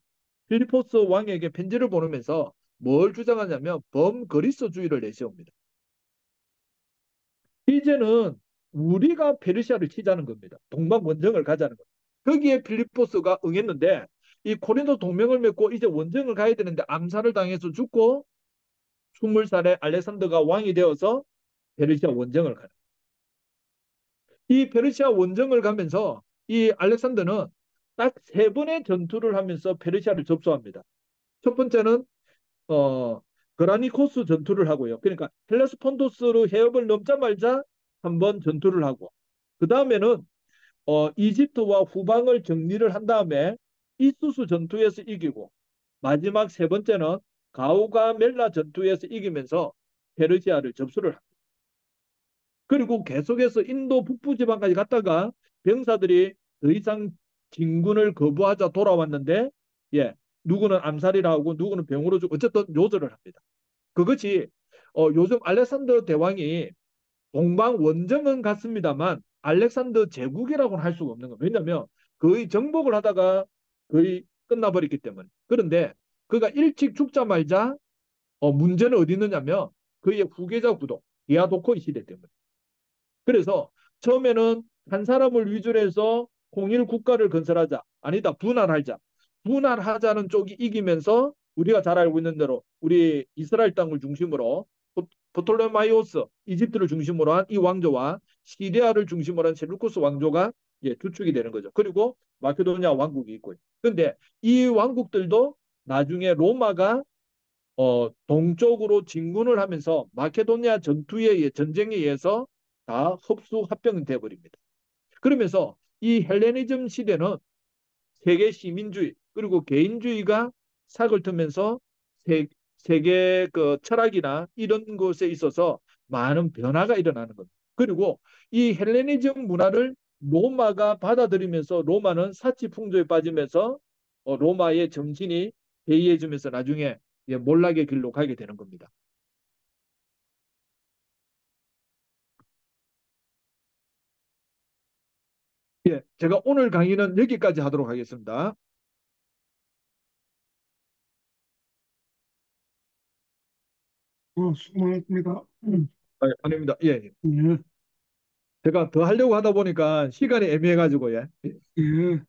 필리포스 왕에게 편지를 보내면서 뭘 주장하냐면 범그리스주의를 내세웁니다. 이제는 우리가 페르시아를 치자는 겁니다. 동방 원정을 가자는 겁니다. 거기에 필리포스가 응했는데 이 코린토 동맹을 맺고 이제 원정을 가야 되는데 암살을 당해서 죽고 20살에 알렉산더가 왕이 되어서 페르시아 원정을 가는. 이 페르시아 원정을 가면서 이 알렉산더는 딱 세 번의 전투를 하면서 페르시아를 접수합니다. 첫 번째는 어, 그라니코스 전투를 하고요. 그러니까 헬레스폰토스로 해협을 넘자마자 한 번 전투를 하고 그 다음에는 이집트와 후방을 정리를 한 다음에 이수스 전투에서 이기고 마지막 세 번째는 가우가멜라 전투에서 이기면서 페르시아를 접수를 합니다. 그리고 계속해서 인도 북부 지방까지 갔다가 병사들이 더 이상 진군을 거부하자 돌아왔는데 예, 누구는 암살이라 하고 누구는 병으로 죽고 어쨌든 요절을 합니다. 그것이 요즘 알렉산더 대왕이 동방 원정은 갔습니다만 알렉산더 제국이라고는 할 수가 없는 거예요. 왜냐하면 거의 정복을 하다가 거의 끝나버렸기 때문에. 그런데 그가 일찍 죽자 말자 문제는 어디 있느냐면 그의 후계자 구도 디아도코의 시대 때문에. 그래서 처음에는 한 사람을 위주로 해서 통일 국가를 건설하자. 아니다, 분할하자. 분할하자는 쪽이 이기면서 우리가 잘 알고 있는 대로 우리 이스라엘 땅을 중심으로 포톨레마이오스 이집트를 중심으로 한 이 왕조와 시리아를 중심으로 한 셀루쿠스 왕조가 주축이 되는 거죠. 그리고 마케도니아 왕국이 있고요. 그런데 이 왕국들도 나중에 로마가 동쪽으로 진군을 하면서 마케도니아 전쟁에 의해서 다 흡수 합병돼 버립니다. 그러면서 이 헬레니즘 시대는 세계 시민주의 그리고 개인주의가 삭을 트면서 세계 그 철학이나 이런 것에 있어서 많은 변화가 일어나는 겁니다. 그리고 이 헬레니즘 문화를 로마가 받아들이면서 로마는 사치풍조에 빠지면서 로마의 정신이 해이해지면서 나중에 몰락의 길로 가게 되는 겁니다. 예, 제가 오늘 강의는 여기까지 하도록 하겠습니다. 수고 많았습니다. 아닙니다. 예, 예. 예, 제가 더 하려고 하다 보니까 시간이 애매해가지고, 예. 예.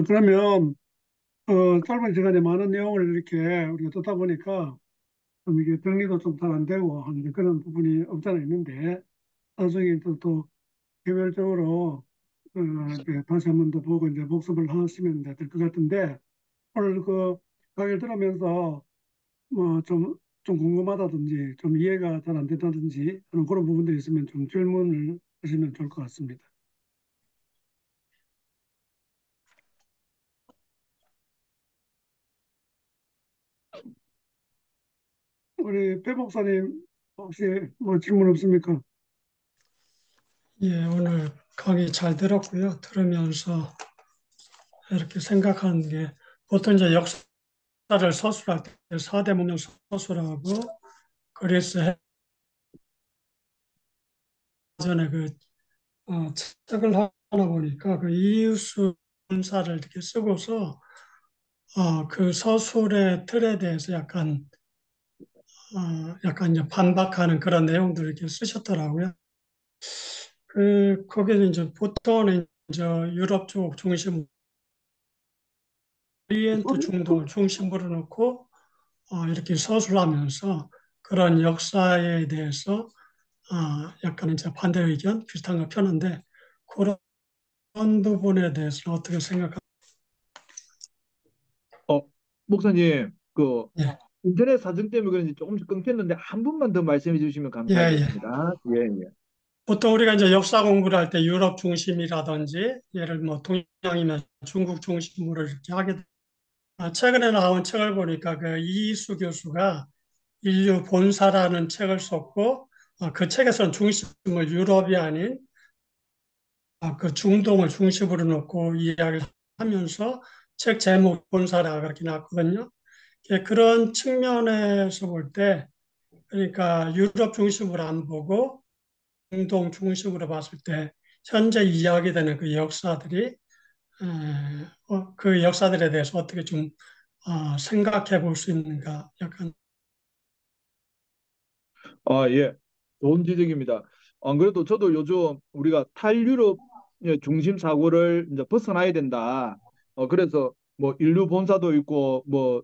그러면, 짧은 시간에 많은 내용을 이렇게 우리가 듣다 보니까 좀 이게 정리도 좀 잘 안 되고 하는 그런 부분이 없잖아 있는데, 나중에 또 개별적으로, 이제 다시 한 번 더 보고 이제 복습을 하시면 될 것 같은데, 오늘 그 강의를 들으면서 뭐 좀 궁금하다든지 좀 이해가 잘 안 된다든지 하는 그런 부분들이 있으면 좀 질문을 하시면 좋을 것 같습니다. 우리 배 목사님 혹시 뭐 질문 없습니까? 예, 오늘 강의 잘 들었고요. 들으면서 이렇게 생각하는 게 보통 이제 역사를 서술할 때 사대 문명 서술하고 그리스 해전에 책을 하나 보니까 그 이유수 분사를 이렇게 쓰고서 그 서술의 틀에 대해서 약간 이제 반박하는 그런 내용들을 이렇게 쓰셨더라고요. 거기는 이제 보통은 이제 유럽 쪽 중심, 오리엔트 중동을 중심으로 놓고 이렇게 서술하면서 그런 역사에 대해서 약간 이제 반대 의견 비슷한 걸 펴는데 그런 부분에 대해서는 어떻게 생각하세요? 어, 목사님, 예, 인터넷 사정 때문에 그런지 조금씩 끊겼는데 한 분만 더 말씀해 주시면 예, 예. 감사하겠습니다. 예, 예. 보통 우리가 이제 역사 공부를 할 때 유럽 중심이라든지 예를 뭐 동양이면 중국 중심으로 이렇게 하게 최근에 나온 책을 보니까 그 이희수 교수가 인류 본사라는 책을 썼고 그 책에서는 중심을 유럽이 아닌 그 중동을 중심으로 놓고 이야기를 하면서 책 제목 본사라 그렇게 나왔거든요. 그런 측면에서 볼 때 그러니까 유럽 중심으로 안 보고 중동 중심으로 봤을 때 현재 이야기되는 그 역사들이 그 역사들에 대해서 어떻게 좀 생각해 볼 수 있는가 약간 예. 좋은 지적입니다. 안 그래도 저도 요즘 우리가 탈유럽 중심 사고를 이제 벗어나야 된다. 그래서 뭐 인류 본사도 있고 뭐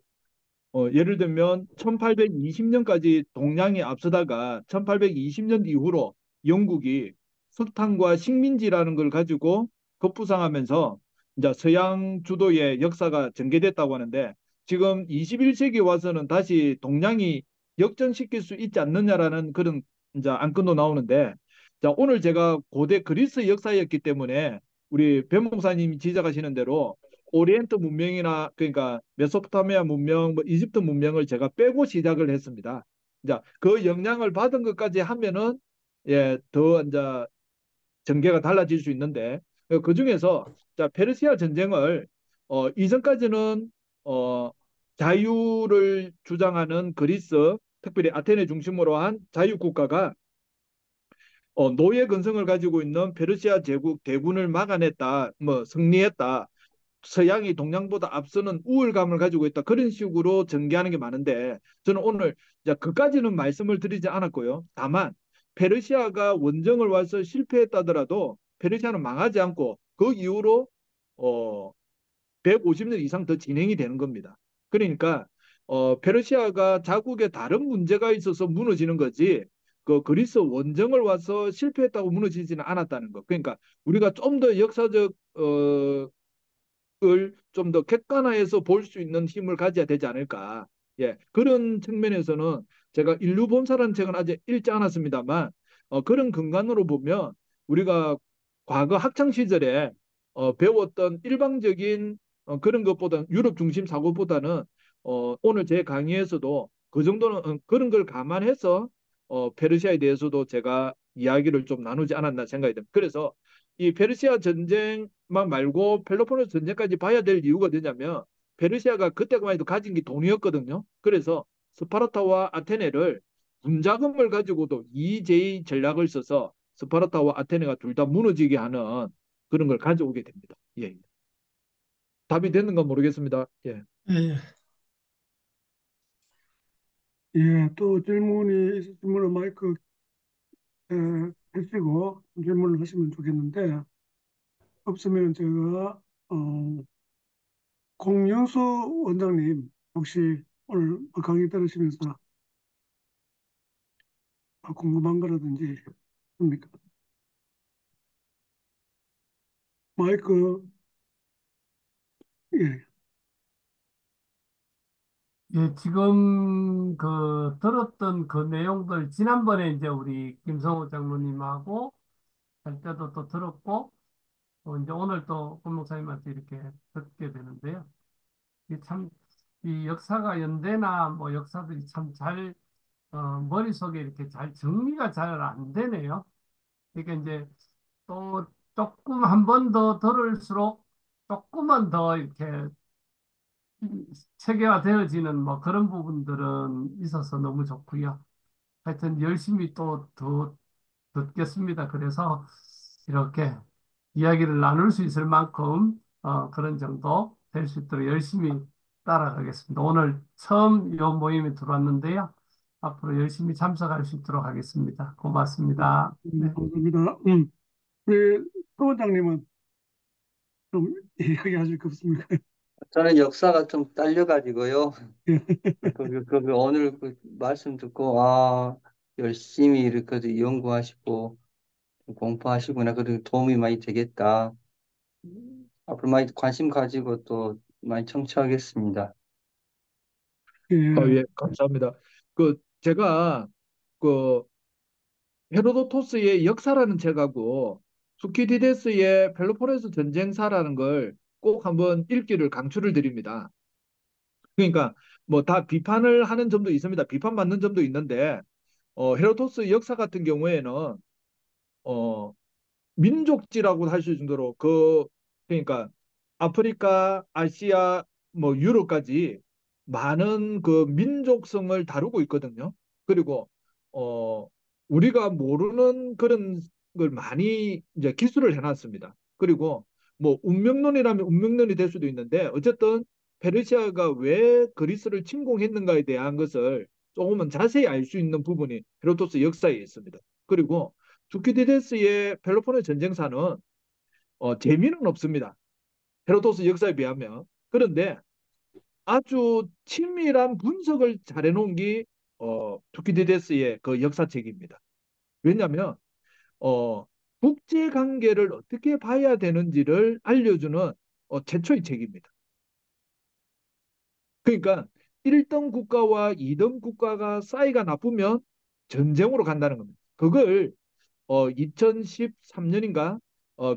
예를 들면 1820년까지 동양이 앞서다가 1820년 이후로 영국이 석탄과 식민지라는 걸 가지고 급부상하면서 이제 서양 주도의 역사가 전개됐다고 하는데 지금 21세기 와서는 다시 동양이 역전시킬 수 있지 않느냐라는 그런 이제 안건도 나오는데 자, 오늘 제가 고대 그리스 역사였기 때문에 우리 변 목사님이 지적하시는 대로 오리엔트 문명이나 그러니까 메소포타미아 문명, 뭐 이집트 문명을 제가 빼고 시작을 했습니다. 자, 그 영향을 받은 것까지 하면은 더 이제 전개가 달라질 수 있는데 그 중에서 자, 페르시아 전쟁을 이전까지는 어, 자유를 주장하는 그리스, 특별히 아테네 중심으로 한 자유국가가 노예 근성을 가지고 있는 페르시아 제국 대군을 막아냈다, 뭐 승리했다. 서양이 동양보다 앞서는 우월감을 가지고 있다. 그런 식으로 전개하는 게 많은데 저는 오늘 이제 그까지는 말씀을 드리지 않았고요. 다만 페르시아가 원정을 와서 실패했다더라도 페르시아는 망하지 않고 그 이후로 어, 150년 이상 더 진행이 되는 겁니다. 그러니까 페르시아가 자국에 다른 문제가 있어서 무너지는 거지 그 그리스 원정을 와서 실패했다고 무너지지는 않았다는 거. 그러니까 우리가 좀 더 역사적 좀 더 객관화해서 볼 수 있는 힘을 가져야 되지 않을까. 예, 그런 측면에서는 제가 인류 본사라는 책은 아직 읽지 않았습니다만 그런 근간으로 보면 우리가 과거 학창 시절에 배웠던 일방적인 그런 것보다는 유럽 중심 사고보다는 오늘 제 강의에서도 그 정도는 그런 걸 감안해서 페르시아에 대해서도 제가 이야기를 좀 나누지 않았나 생각이 듭니다. 그래서 이 페르시아 전쟁만 말고 펠로폰네소 전쟁까지 봐야 될 이유가 되냐면 페르시아가 그때만 해도 가진 게 돈이었거든요. 그래서 스파르타와 아테네를 분자금을 가지고도 EJ 전략을 써서 스파르타와 아테네가 둘 다 무너지게 하는 그런 걸 가져오게 됩니다. 예. 답이 됐는가 모르겠습니다. 예. 예, 예. 예, 또 질문이 있으시면 마이크 켜시고 질문을 하시면 좋겠는데, 없으면 제가 공윤수 원장님 혹시 오늘 강의 들으시면서 궁금한 거라든지 있습니까? 마이크. 예, 예, 지금 들었던 그 내용들 지난번에 이제 우리 김성호 장로님하고 할 때도 또 들었고 이제 오늘 또 권 목사님한테 이렇게 듣게 되는데요. 이게 참 이 역사가 연대나 뭐 역사들이 참 잘 머릿속에 이렇게 잘 정리가 잘 안 되네요. 그러니까 이제 또 조금 한 번 더 들을수록 조금만 더 이렇게 체계화되어지는 뭐 그런 부분들은 있어서 너무 좋고요. 하여튼 열심히 또 더 듣겠습니다. 그래서 이렇게 이야기를 나눌 수 있을 만큼 그런 정도 될 수 있도록 열심히 따라가겠습니다. 오늘 처음 이 모임에 들어왔는데요. 앞으로 열심히 참석할 수 있도록 하겠습니다. 고맙습니다. 네. 감사합니다. 우리 서 원장님은 좀 이야기하실 거 없습니까? 저는 역사가 좀 딸려가지고요. 예, 오늘 그 말씀 듣고, 아, 열심히 이렇게 연구하시고, 공부하시구나. 그리고 도움이 많이 되겠다. 앞으로 많이 관심 가지고 또 많이 청취하겠습니다. 예, 예, 감사합니다. 제가 그 헤로도토스의 역사라는 책하고 투키디데스의 펠로포네소 전쟁사라는 걸 꼭 한번 읽기를 강추를 드립니다. 그러니까 뭐 다 비판을 하는 점도 있습니다. 비판받는 점도 있는데 헤로도스 역사 같은 경우에는 어, 민족지라고 할 수 있을 정도로 그러니까 아프리카, 아시아, 뭐 유럽까지 많은 그 민족성을 다루고 있거든요. 그리고 어 우리가 모르는 그런 걸 많이 이제 기술을 해놨습니다. 그리고 뭐 운명론이라면 운명론이 될 수도 있는데 어쨌든 페르시아가 왜 그리스를 침공했는가에 대한 것을 조금은 자세히 알 수 있는 부분이 헤로도스 역사에 있습니다. 그리고 투키디데스의 펠로폰의 전쟁사는 재미는 없습니다. 헤로도스 역사에 비하면. 그런데 아주 친밀한 분석을 잘 해놓은 게 투키디데스의 그 역사책입니다. 왜냐하면 어, 국제 관계를 어떻게 봐야 되는지를 알려주는 최초의 책입니다. 그러니까 1등 국가와 2등 국가가 사이가 나쁘면 전쟁으로 간다는 겁니다. 그걸 2013년인가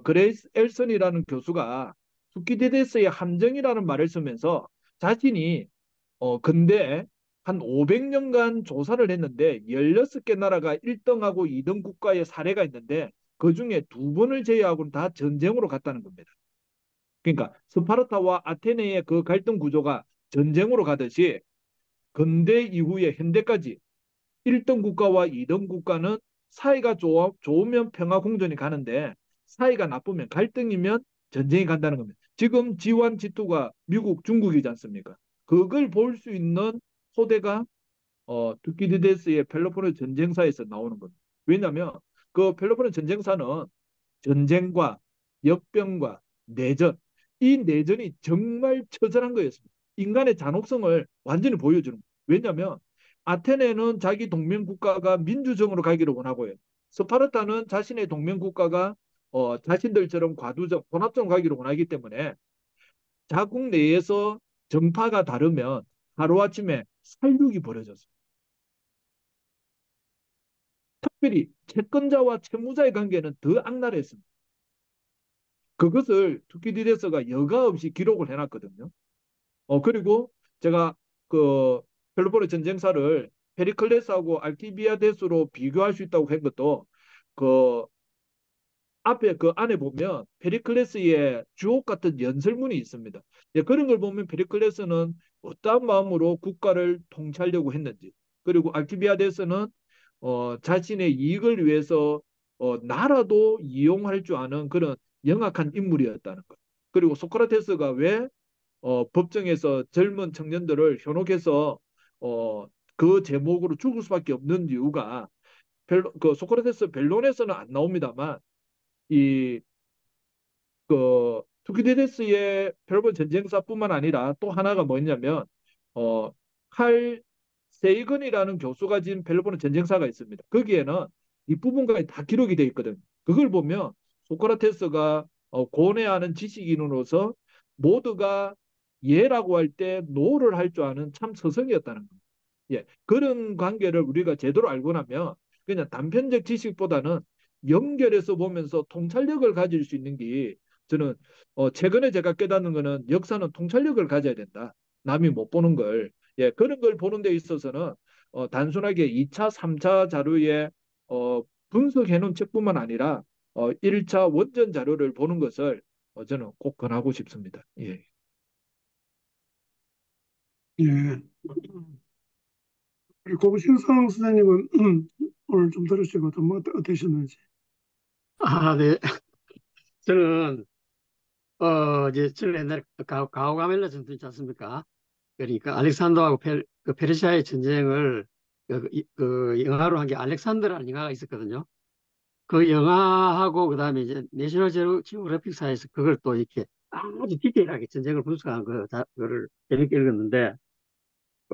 그레이스 엘슨이라는 교수가 투키디데스의 함정이라는 말을 쓰면서 자신이 근대 한 500년간 조사를 했는데 16개 나라가 1등하고 2등 국가의 사례가 있는데 그중에 두 번을 제외하고는 다 전쟁으로 갔다는 겁니다. 그러니까 스파르타와 아테네의 그 갈등 구조가 전쟁으로 가듯이 근대 이후에 현대까지 1등 국가와 2등 국가는 사이가 좋으면 평화 공존이 가는데 사이가 나쁘면 갈등이면 전쟁이 간다는 겁니다. 지금 G1, G2가 미국, 중국이지 않습니까? 그걸 볼 수 있는 토대가 투키디데스의 펠로포네스 전쟁사에서 나오는 겁니다. 왜냐하면 그 펠로포네스 전쟁사는 전쟁과 역병과 내전, 이 내전이 정말 처절한 거였습니다. 인간의 잔혹성을 완전히 보여주는 거예요. 왜냐하면 아테네는 자기 동맹국가가 민주정으로 가기를 원하고요. 스파르타는 자신의 동맹국가가 자신들처럼 과두적, 혼합적으로 가기를 원하기 때문에 자국 내에서 정파가 다르면 하루아침에 살육이 벌어졌습니다. 특별히 채권자와 채무자의 관계는 더 악랄했습니다. 그것을 투키디데스가 여과 없이 기록을 해놨거든요. 그리고 제가 그 펠로포네 전쟁사를 페리클레스하고 알키비아데스로 비교할 수 있다고 한 것도 그 앞에 그 안에 보면 페리클레스의 주옥 같은 연설문이 있습니다. 그런 걸 보면 페리클레스는 어떠한 마음으로 국가를 통치하려고 했는지, 그리고 알키비아데스는 자신의 이익을 위해서 나라도 이용할 줄 아는 그런 영악한 인물이었다는 것. 그리고 소크라테스가 왜 법정에서 젊은 청년들을 현혹해서 그 제목으로 죽을 수밖에 없는 이유가 그 소크라테스 변론에서는 안 나옵니다만 이 투키디데스의 별본 전쟁사뿐만 아니라 또 하나가 뭐냐면 어, 칼 세이건이라는 교수가 지은 벨로포는 전쟁사가 있습니다. 거기에는 뒷부분까지 다 기록이 되어 있거든요. 그걸 보면 소크라테스가 고뇌하는 지식인으로서 모두가 예라고 할 때 노를 할 줄 아는 참 서성이었다는 겁니다. 예, 그런 관계를 우리가 제대로 알고 나면 그냥 단편적 지식보다는 연결해서 보면서 통찰력을 가질 수 있는 게 저는 최근에 제가 깨닫는 거는 역사는 통찰력을 가져야 된다. 남이 못 보는 걸. 예, 그런 걸 보는 데 있어서는 단순하게 2차, 3차 자료에 분석해 놓은 책뿐만 아니라 1차 원전 자료를 보는 것을 저는 꼭 권하고 싶습니다. 예. 예. 우리 고부신성 선생님은 오늘 좀 들으시고 또 뭐 어떠셨는지. 아, 네. 저는, 이제, 저는 옛날에 가오가멜라 전투 있지 않습니까? 그러니까, 알렉산더하고 그 페르시아의 전쟁을, 그 영화로 한 게 알렉산더라는 영화가 있었거든요. 그 영화하고, 그 다음에 이제, 내셔널 지오그래픽사에서 그걸 또 이렇게 아주 디테일하게 전쟁을 분석한 그거를 재밌게 읽었는데,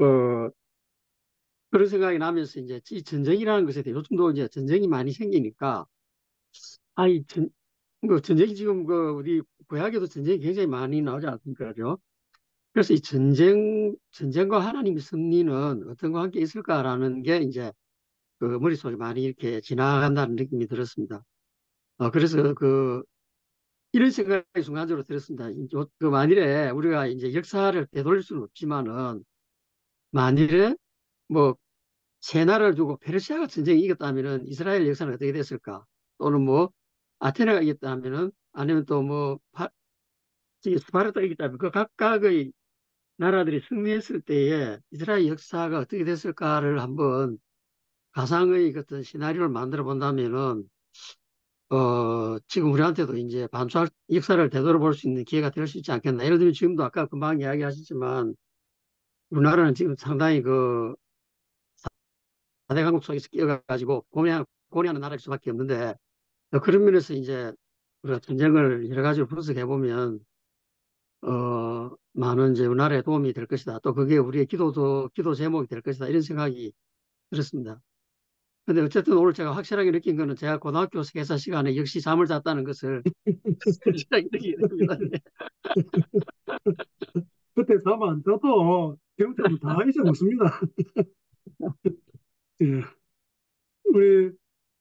어, 그런 생각이 나면서 이제, 이 전쟁이라는 것에 대해 요즘도 이제 전쟁이 많이 생기니까, 아이, 그 전쟁이 지금 그 우리 구약에도 전쟁이 굉장히 많이 나오지 않습니까? 그죠? 그래서 이 전쟁과 하나님의 승리는 어떤 관계 있을까라는 게 이제 그 머릿속에 많이 이렇게 지나간다는 느낌이 들었습니다. 그래서 이런 생각이 순간적으로 들었습니다. 그 만일에 우리가 이제 역사를 되돌릴 수는 없지만은 만일에 뭐 세 나라를 두고 페르시아가 전쟁이 이겼다면은 이스라엘 역사는 어떻게 됐을까? 또는 뭐 아테네가 이겼다면은 아니면 또뭐 스파르타가 이겼다면 그 각각의 나라들이 승리했을 때에 이스라엘 역사가 어떻게 됐을까를 한번 가상의 어떤 시나리오를 만들어 본다면은 지금 우리한테도 이제 반수할 역사를 되돌아볼 수 있는 기회가 될 수 있지 않겠나. 예를 들면 지금도 아까 금방 이야기하셨지만 우리나라는 지금 상당히 그 4대 강국 속에서 끼어가지고 고뇌하는 나라일 수밖에 없는데 그런 면에서 이제 우리가 전쟁을 여러 가지로 분석해 보면 많은 이제 우리나라에 도움이 될 것이다. 또 그게 우리의 기도 제목이 될 것이다. 이런 생각이 들었습니다. 근데 어쨌든 오늘 제가 확실하게 느낀 거는 제가 고등학교 회사 시간에 역시 잠을 잤다는 것을 확실하게 느끼게 됩니다. 네. 그때 잠 안 자도 경험은 다 잊어먹습니다. 예. 우리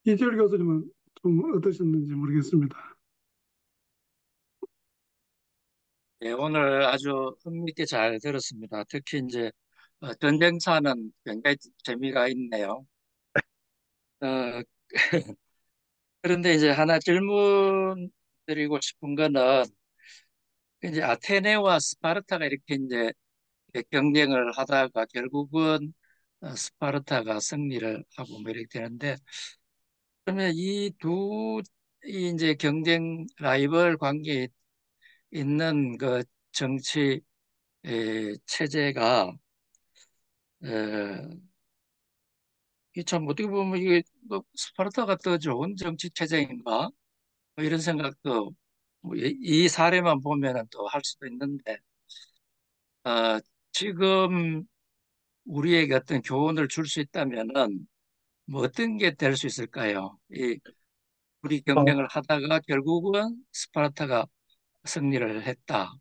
이철 교수님은 좀 어떠셨는지 모르겠습니다. 예, 오늘 아주 흥미있게 잘 들었습니다. 특히 이제 전쟁사는 굉장히 재미가 있네요. 어, 그런데 이제 하나 질문 드리고 싶은 거는 이제 아테네와 스파르타가 이렇게 이제 경쟁을 하다가 결국은 스파르타가 승리를 하고 뭐 이렇게 되는데 그러면 이 이제 경쟁 라이벌 관계에 있는 그 정치 체제가 이참 어떻게 보면 이게 뭐 스파르타가 더 좋은 정치 체제인가 뭐 이런 생각도 뭐이 사례만 보면은 또 할 수도 있는데 어, 지금 우리에게 어떤 교훈을 줄 수 있다면은 뭐 어떤 게 될 수 있을까요? 이 우리 어, 경쟁을 하다가 결국은 스파르타가 승리를 했다.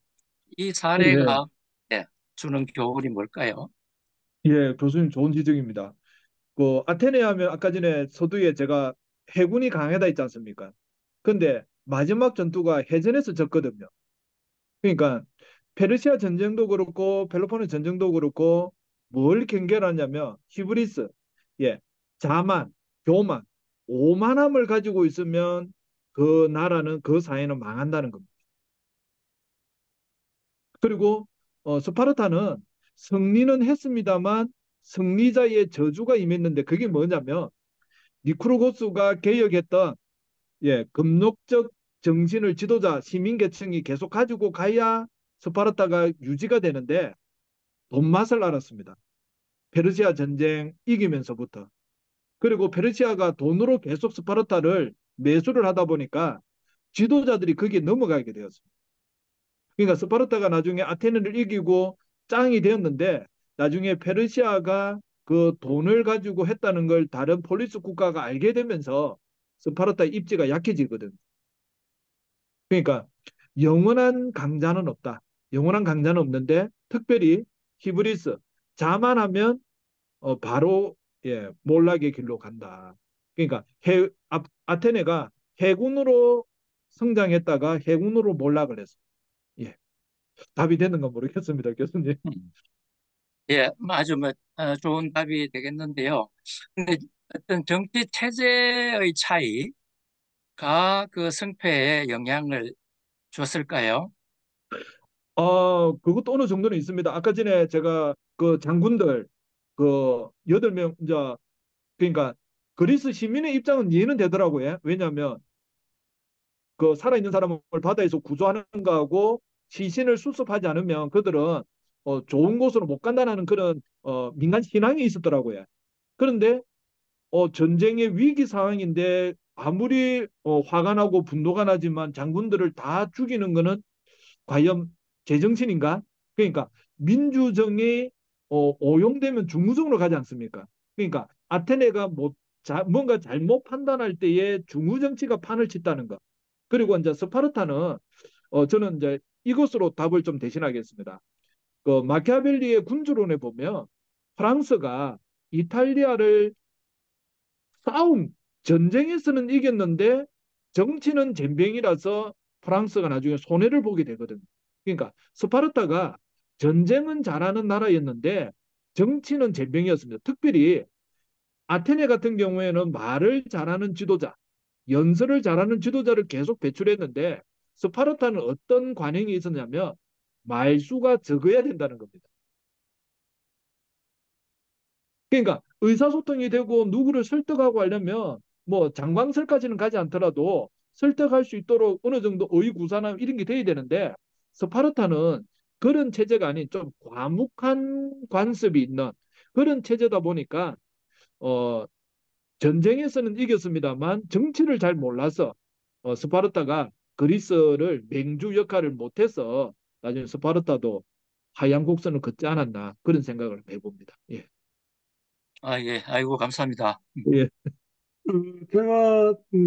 이 예, 사례가 예, 주는 교훈이 뭘까요? 예, 교수님 좋은 지적입니다. 아테네 하면 아까 전에 서두에 제가 해군이 강하다 했지 않습니까? 근데 마지막 전투가 해전에서 졌거든요. 그러니까 페르시아 전쟁도 그렇고 펠로폰네소 전쟁도 그렇고 뭘 경계하냐면 히브리스, 예, 자만, 교만, 오만함을 가지고 있으면 그 나라는 그 사회는 망한다는 겁니다. 그리고 스파르타는 승리는 했습니다만 승리자의 저주가 임했는데 그게 뭐냐면 니쿠르고스가 개혁했던 금욕적 정신을 지도자 시민계층이 계속 가지고 가야 스파르타가 유지가 되는데 돈 맛을 알았습니다. 페르시아 전쟁 이기면서부터. 그리고 페르시아가 돈으로 계속 스파르타를 매수를 하다 보니까 지도자들이 거기에 넘어가게 되었습니다. 그러니까 스파르타가 나중에 아테네를 이기고 짱이 되었는데 나중에 페르시아가 그 돈을 가지고 했다는 걸 다른 폴리스 국가가 알게 되면서 스파르타의 입지가 약해지거든. 그러니까 영원한 강자는 없다. 영원한 강자는 없는데 특별히 히브리스 자만하면 바로 몰락의 길로 간다. 그러니까 아테네가 해군으로 성장했다가 해군으로 몰락을 했어. 예. 답이 되는 건 모르겠습니다, 교수님. 음. 예, 아주 좋은 답이 되겠는데요. 근데 어떤 정치 체제의 차이가 그 승패에 영향을 줬을까요? 그것도 어느 정도는 있습니다. 아까 전에 제가 그 장군들 그 8명 이제 그러니까 그리스 시민의 입장은 이해는 되더라고요. 왜냐하면 그 살아있는 사람을 바다에서 구조하는 거하고 시신을 수습하지 않으면 그들은 좋은 곳으로 못 간다는 그런 민간 신앙이 있었더라고요. 그런데 전쟁의 위기 상황인데 아무리 화가 나고 분노가 나지만 장군들을 다 죽이는 거는 과연 제정신인가? 그러니까 민주정이 오용되면 중무정으로 가지 않습니까? 그러니까 아테네가 뭔가 잘못 판단할 때에 중무정치가 판을 쳤다는 거. 그리고 이제 스파르타는 저는 이제 이것으로 답을 좀 대신하겠습니다. 그 마키아벨리의 군주론에 보면 프랑스가 이탈리아를 전쟁에서는 이겼는데 정치는 젬병이라서 프랑스가 나중에 손해를 보게 되거든요. 그러니까 스파르타가 전쟁은 잘하는 나라였는데 정치는 젬병이었습니다. 특별히 아테네 같은 경우에는 말을 잘하는 지도자, 연설을 잘하는 지도자를 계속 배출했는데 스파르타는 어떤 관행이 있었냐면 말수가 적어야 된다는 겁니다. 그러니까 의사소통이 되고 누구를 설득하고 하려면 뭐 장광설까지는 가지 않더라도 설득할 수 있도록 어느 정도 의구사나 이런 게 돼야 되는데 스파르타는 그런 체제가 아닌 좀 과묵한 관습이 있는 그런 체제다 보니까 어, 전쟁에서는 이겼습니다만 정치를 잘 몰라서 스파르타가 그리스를 맹주 역할을 못해서 나중에 스파르타도 하얀 곡선을 걷지 않았나 그런 생각을 해봅니다. 예. 아, 예, 아이고, 감사합니다. 예. 제가 이제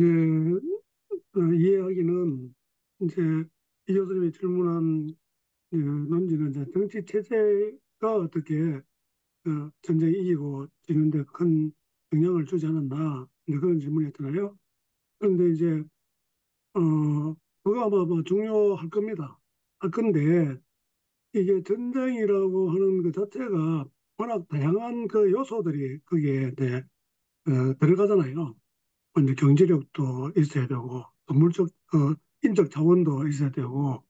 이해하기는 이제 이 교수님이 질문한 논지는 이제 정치 체제가 어떻게 전쟁에 이기고 지는데 큰 영향을 주지 않았나 이제 그런 질문이었잖아요. 그런데 이제 그거 아마 뭐 중요할 겁니다. 할 건데 이게 전쟁이라고 하는 그 자체가 워낙 다양한 그 요소들이 거기에 이제 들어가잖아요. 이제 경제력도 있어야 되고, 또 인적 자원도 있어야 되고,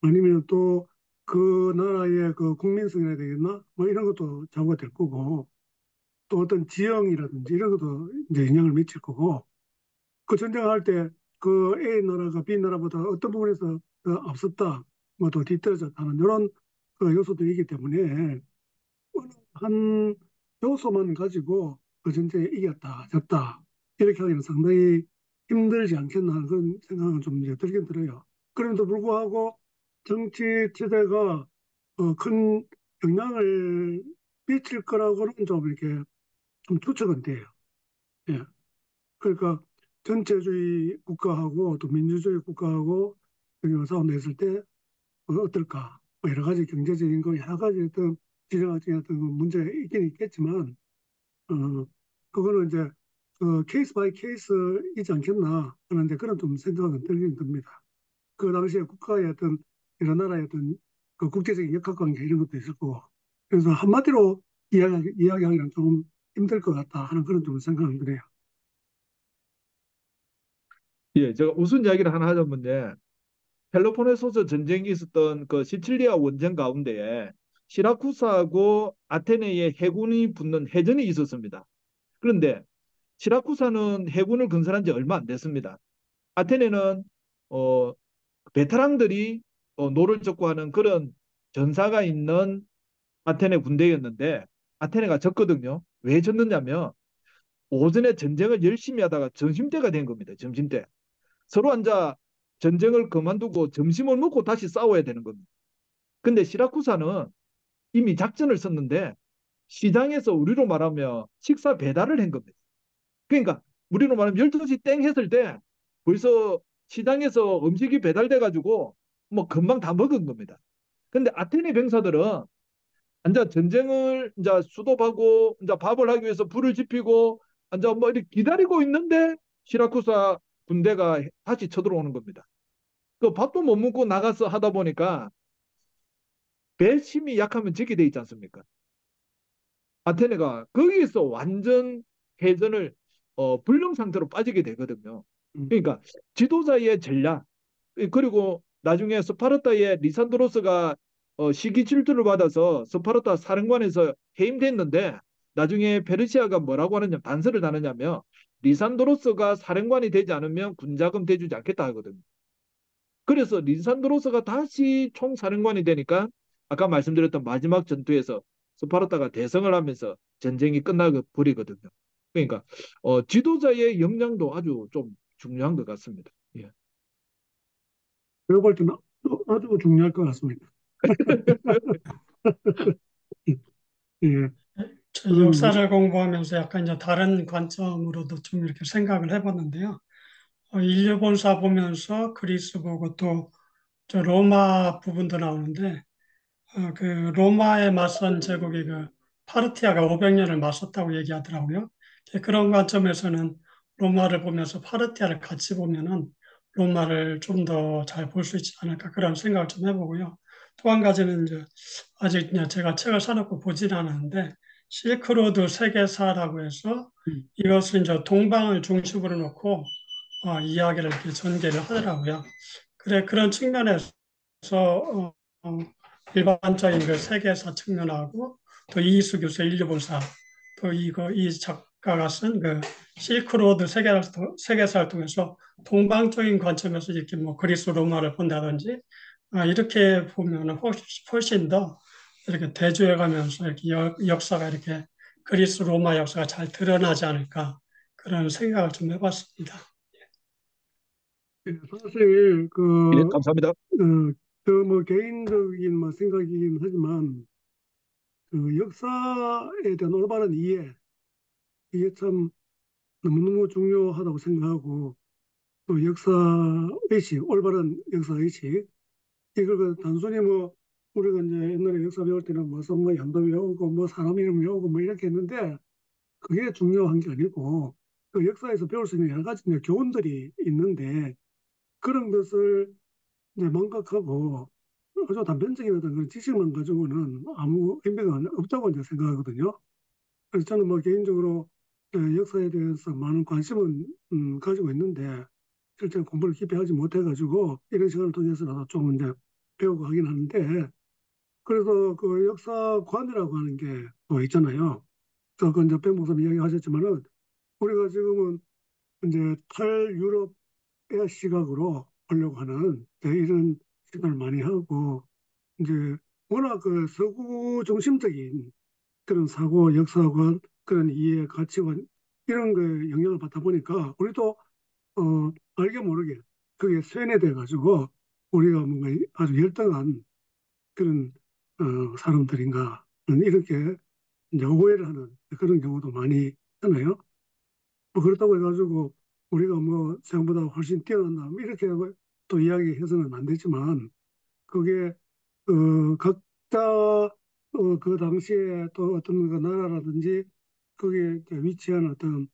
아니면 또 그 나라의 그 국민성이라 해야 되겠나? 뭐 이런 것도 좌우가 될 거고, 또 어떤 지형이라든지 이런 것도 이제 영향을 미칠 거고, 그 전쟁할 때 그 A 나라가 B 나라보다 어떤 부분에서 더 앞섰다, 뭐 더 뒤떨어졌다 하는 이런 그 요소들이 있기 때문에 어느 한 요소만 가지고 그 전쟁에 이겼다, 졌다 이렇게 하기는 상당히 힘들지 않겠나 하는 그런 생각은 좀 이제 들긴 들어요. 그럼에도 불구하고 정치 체제가 큰 영향을 미칠 거라고는 좀 이렇게 좀 추측은 돼요. 예. 그러니까 전체주의 국가하고 또 민주주의 국가하고 여기 싸움했을 때 어떨까? 뭐 여러 가지 경제적인 거 여러 가지 어떤 지정학적인 어떤 문제가 있긴 있겠지만 어 그거는 이제 케이스 바이 케이스이지 않겠나 하는데 그런 좀 생각은 들긴 듭니다. 그 당시에 국가의 어떤 여러 나라의 어떤 그 국제적인 역학관계 이런 것도 있을 거고 그래서 한마디로 이야기하기는 좀 힘들 것 같다 하는 그런 좀 생각은 드네요. 예, 제가 우스운 이야기를 하나 하자면요. 펠로폰네소스 전쟁이 있었던 그 시칠리아 원전 가운데에 시라쿠사하고 아테네의 해군이 붙는 해전이 있었습니다. 그런데 시라쿠사는 해군을 건설한 지 얼마 안 됐습니다. 아테네는 어, 베테랑들이 노를 젓고 하는 그런 전사가 있는 아테네 군대였는데 아테네가 졌거든요. 왜 졌느냐면 오전에 전쟁을 열심히 하다가 점심때가 된 겁니다. 점심때. 서로 앉아 전쟁을 그만두고 점심을 먹고 다시 싸워야 되는 겁니다. 근데 시라쿠사는 이미 작전을 썼는데 시장에서 우리로 말하면 식사 배달을 한 겁니다. 그러니까 우리로 말하면 12시 땡 했을 때 벌써 시장에서 음식이 배달돼 가지고 뭐 금방 다 먹은 겁니다. 근데 아테네 병사들은 이제 전쟁을 이제 수도하고 이제 밥을 하기 위해서 불을 지피고 이제 뭐 이렇게 기다리고 있는데 시라쿠사 군대가 다시 쳐들어오는 겁니다. 그 밥도 못 먹고 나가서 하다 보니까 배심이 약하면 적게 돼 있지 않습니까? 아테네가 거기에서 완전 해전을 불능 상태로 빠지게 되거든요. 음. 그러니까 지도자의 전략 그리고 나중에 스파르타의 리산드로스가 시기 질투를 받아서 스파르타 사령관에서 해임됐는데 나중에 페르시아가 뭐라고 하느냐 반설을 다느냐면 리산드로스가 사령관이 되지 않으면 군자금 대주지 않겠다 하거든요. 그래서 리산드로스가 다시 총사령관이 되니까 아까 말씀드렸던 마지막 전투에서 스파르타가 대성을 하면서 전쟁이 끝나고 버리거든요. 그러니까 지도자의 역량도 아주 좀 중요한 것 같습니다. 예. 제가 볼 때는 아주 중요할 것 같습니다. 예, 저 저는 역사를 공부하면서 약간 이제 다른 관점으로도 좀 이렇게 생각을 해봤는데요. 인류 본사 보면서 그리스 보고 또 저 로마 부분도 나오는데 그 로마에 맞선 제국이 그 파르티아가 500년을 맞섰다고 얘기하더라고요. 그런 관점에서는 로마를 보면서 파르티아를 같이 보면은 로마를 좀 더 잘 볼 수 있지 않을까 그런 생각을 좀 해보고요. 또 한 가지는 이제 아직 그냥 제가 책을 사놓고 보진 않았는데 실크로드 세계사라고 해서 이것은 이제 동방을 중심으로 놓고 이야기를 이렇게 전개를 하더라고요. 그래 그런 측면에서 어, 어, 일반적인 그 세계사 측면하고 또 이희수 교수의 인류본사 또 이 작가가 쓴 그 실크로드 세계사를 통해서 동방적인 관점에서 이렇게 뭐 그리스 로마를 본다든지 이렇게 보면 훨씬 더 이렇게 대조해 가면서 이렇게 역사가 이렇게 그리스 로마 역사가 잘 드러나지 않을까 그런 생각을 좀 해봤습니다. 예, 사실 예, 감사합니다. 뭐 개인적인 뭐 생각이긴 하지만 그 역사에 대한 올바른 이해 이게 참 너무너무 중요하다고 생각하고 또 역사 의식 올바른 역사 의식 이걸 단순히 뭐 우리가 이제 옛날에 역사 배울 때는 뭐 성모 현도 외우고 뭐 사람 이름 외우고 뭐 이렇게 했는데 그게 중요한 게 아니고 그 역사에서 배울 수 있는 여러 가지 이제 교훈들이 있는데 그런 것을 이제 망각하고 아주 단편적인 어떤 그런 지식만 가지고는 아무 의미가 없다고 이제 생각하거든요. 그래서 저는 뭐 개인적으로 역사에 대해서 많은 관심은 가지고 있는데 실제 공부를 깊이 하지 못해가지고 이런 시간을 통해서라도 좀 이제 배우고 하긴 하는데 그래서 그 역사관이라고 하는 게 또 있잖아요. 그 이제 백 목사님 이야기하셨지만은 우리가 지금은 이제 탈유럽의 시각으로 보려고 하는 이런 시도를 많이 하고 이제 워낙 그 서구 중심적인 그런 사고, 역사관, 그런 이해, 가치관 이런 거에 영향을 받다 보니까 우리도 알게 모르게 그게 쇠뇌돼 가지고 우리가 뭔가 아주 열등한 그런 사람들인가 이렇게 이제 오해를 하는 그런 경우도 많이 있잖아요. 뭐 그렇다고 해가지고 우리가 뭐 생각보다 훨씬 뛰어난다 뭐 이렇게 또 이야기해서는 안 되지만 그게 각자 그 당시에 또 어떤 그 나라라든지 거기에 이렇게 위치한 어떤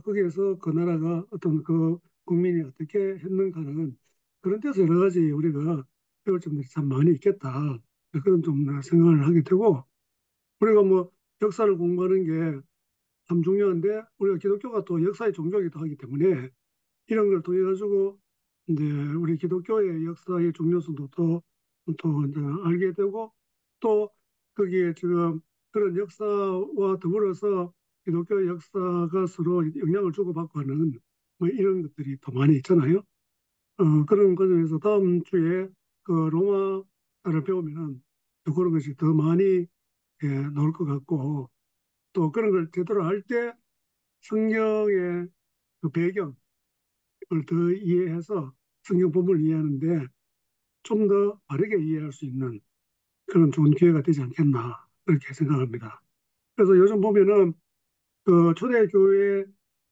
거기에서 그 나라가 어떤 그 국민이 어떻게 했는가는 그런 데서 여러 가지 우리가 배울 점들이 참 많이 있겠다. 그런 좀 생각을 하게 되고 우리가 뭐 역사를 공부하는 게 참 중요한데 우리가 기독교가 또 역사의 종교이기도 하기 때문에 이런 걸 통해 가지고 이제 우리 기독교의 역사의 중요성도 또 이제 알게 되고 또 거기에 지금 그런 역사와 더불어서 기독교의 역사가 서로 영향을 주고받고 하는 뭐 이런 것들이 더 많이 있잖아요. 그런 과정에서 다음 주에 그 로마를 배우면은 또 그런 것이 더 많이 나올 것 같고 또 그런 걸 제대로 할 때 성경의 그 배경을 더 이해해서 성경 본문을 이해하는데 좀 더 바르게 이해할 수 있는 그런 좋은 기회가 되지 않겠나 그렇게 생각합니다. 그래서 요즘 보면은 그 초대교회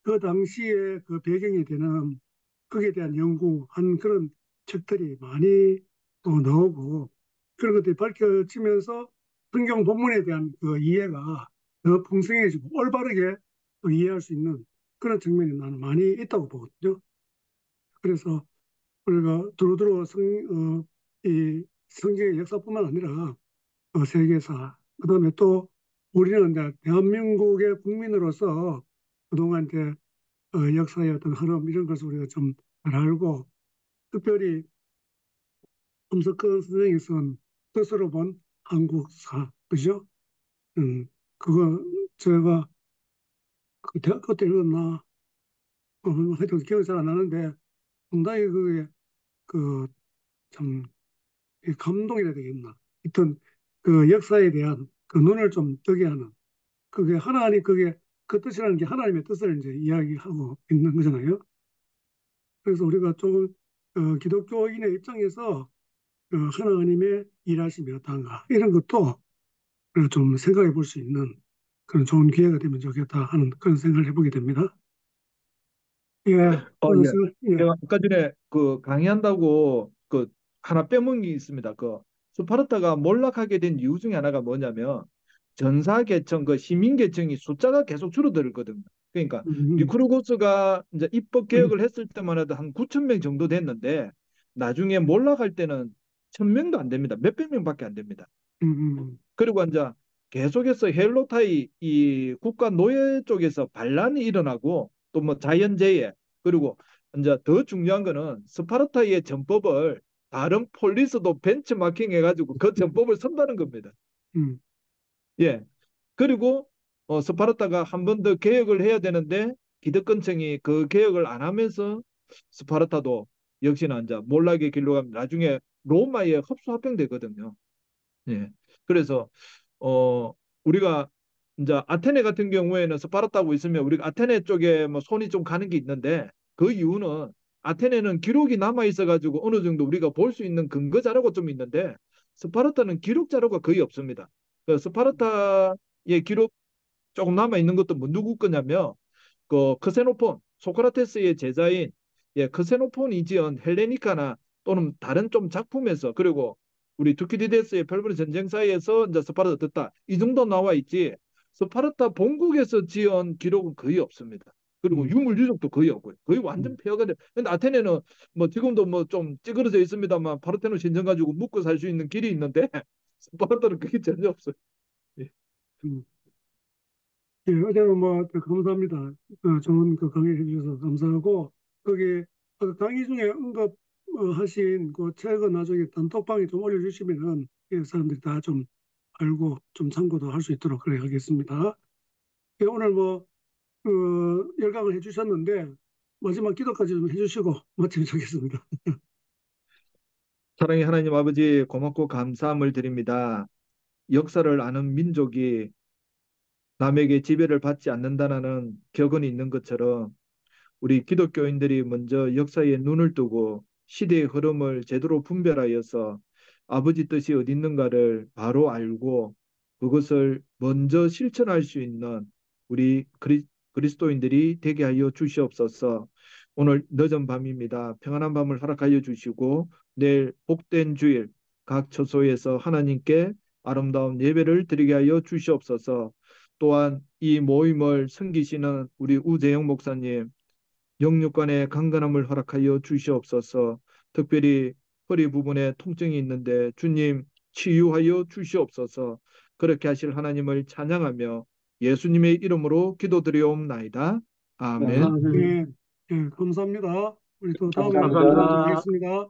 그 당시에 그 배경이 되는 거기에 대한 연구한 그런 책들이 많이 또 나오고 그런 것들이 밝혀지면서 성경 본문에 대한 그 이해가 더 풍성해지고 올바르게 또 이해할 수 있는 그런 측면이 나는 많이 있다고 보거든요. 그래서 우리가 두루두루 이 성경의 역사뿐만 아니라 세계사, 그다음에 또 우리는 이제 대한민국의 국민으로서 그동안 이제 역사의 어떤 흐름 이런 것을 우리가 좀 잘 알고 특별히 엄석근 선생이 쓴 뜻으로 본 한국사, 그죠? 그거 제가 그때 읽었나? 하여튼 기억이 잘 안 나는데 상당히 그게 그참 감동이라 되겠나? 하여튼 그 역사에 대한 그 눈을 좀 뜨게 하는 그게 하나님 그게 그 뜻이라는 게 하나님의 뜻을 이제 이야기하고 있는 거잖아요. 그래서 우리가 좀 기독교인의 입장에서 하나님의 일하심이 어떤가 이런 것도 우리가 좀 생각해 볼 수 있는 그런 좋은 기회가 되면 좋겠다 하는 그런 생각을 해보게 됩니다. 예, 예. 예, 제가 아까 전에 그 강의한다고 그 하나 빼먹은 게 있습니다. 그 스파르타가 몰락하게 된 이유 중에 하나가 뭐냐면 전사계층, 그 시민계층이 숫자가 계속 줄어들거든요. 그러니까 음, 리쿠르고스가 이제 입법 음, 개혁을 했을 때만 해도 한 9천 명 정도 됐는데 나중에 몰락할 때는 1,000명도 안 됩니다. 몇백 명밖에 안 됩니다. 음, 그리고 이제 계속해서 헬로타이 이 국가 노예 쪽에서 반란이 일어나고 또 뭐 자연재해 그리고 이제 더 중요한 거는 스파르타의 전법을 다른 폴리스도 벤치마킹 해가지고 그 전법을 선다는 겁니다. 음, 예. 그리고 스파르타가 한 번 더 개혁을 해야 되는데 기득권층이 그 개혁을 안 하면서 스파르타도 역시나 이제 몰락의 길로 가면 나중에 로마에 흡수합병되거든요. 예. 그래서 어 우리가 이제 아테네 같은 경우에는 스파르타고 있으면 우리가 아테네 쪽에 뭐 손이 좀 가는 게 있는데 그 이유는 아테네는 기록이 남아 있어 가지고 어느 정도 우리가 볼 수 있는 근거 자료가 좀 있는데 스파르타는 기록 자료가 거의 없습니다. 그 스파르타의 기록 조금 남아 있는 것도 뭐 누구 거냐면 그 크세노폰 소크라테스의 제자인 크세노폰이 지은 헬레니카나 또는 다른 좀 작품에서 그리고 우리 투키디데스의 펠로폰네 전쟁사에서 이제 스파르타 듣다 이 정도 나와 있지 스파르타 본국에서 지은 기록은 거의 없습니다. 그리고 음, 유물 유적도 거의 없고요. 거의 완전 음, 폐허가 돼. 근데 아테네는 뭐 지금도 뭐 좀 찌그러져 있습니다만 파르테논 신전 가지고 묵고 살 수 있는 길이 있는데 스파르타는 그게 전혀 없어요. 예. 음. 예, 어제는 뭐 감사합니다. 좋은 그 강의 해주셔서 감사하고 거기 강의 중에 언급하신 그 책은 나중에 단톡방에 좀 올려주시면은 사람들이 다 좀 알고 좀 참고도 할 수 있도록 그래 하겠습니다. 예, 오늘 뭐 열강을 해주셨는데 마지막 기도까지 좀 해주시고 마치면 좋겠습니다. 사랑의 하나님 아버지 고맙고 감사함을 드립니다. 역사를 아는 민족이 남에게 지배를 받지 않는다는 격언이 있는 것처럼 우리 기독교인들이 먼저 역사에 눈을 뜨고 시대의 흐름을 제대로 분별하여서 아버지 뜻이 어디 있는가를 바로 알고 그것을 먼저 실천할 수 있는 우리 그리스도인들이 되게 하여 주시옵소서. 오늘 늦은 밤입니다. 평안한 밤을 허락하여 주시고 내일 복된 주일 각 처소에서 하나님께 아름다운 예배를 드리게 하여 주시옵소서. 또한 이 모임을 섬기시는 우리 우재영 목사님 영육간의 강건함을 허락하여 주시옵소서. 특별히 허리 부분에 통증이 있는데 주님 치유하여 주시옵소서. 그렇게 하실 하나님을 찬양하며 예수님의 이름으로 기도드리옵나이다. 아멘. 예, 예, 감사합니다. 우리 또 다음에 또 감사합니다. 뵙겠습니다.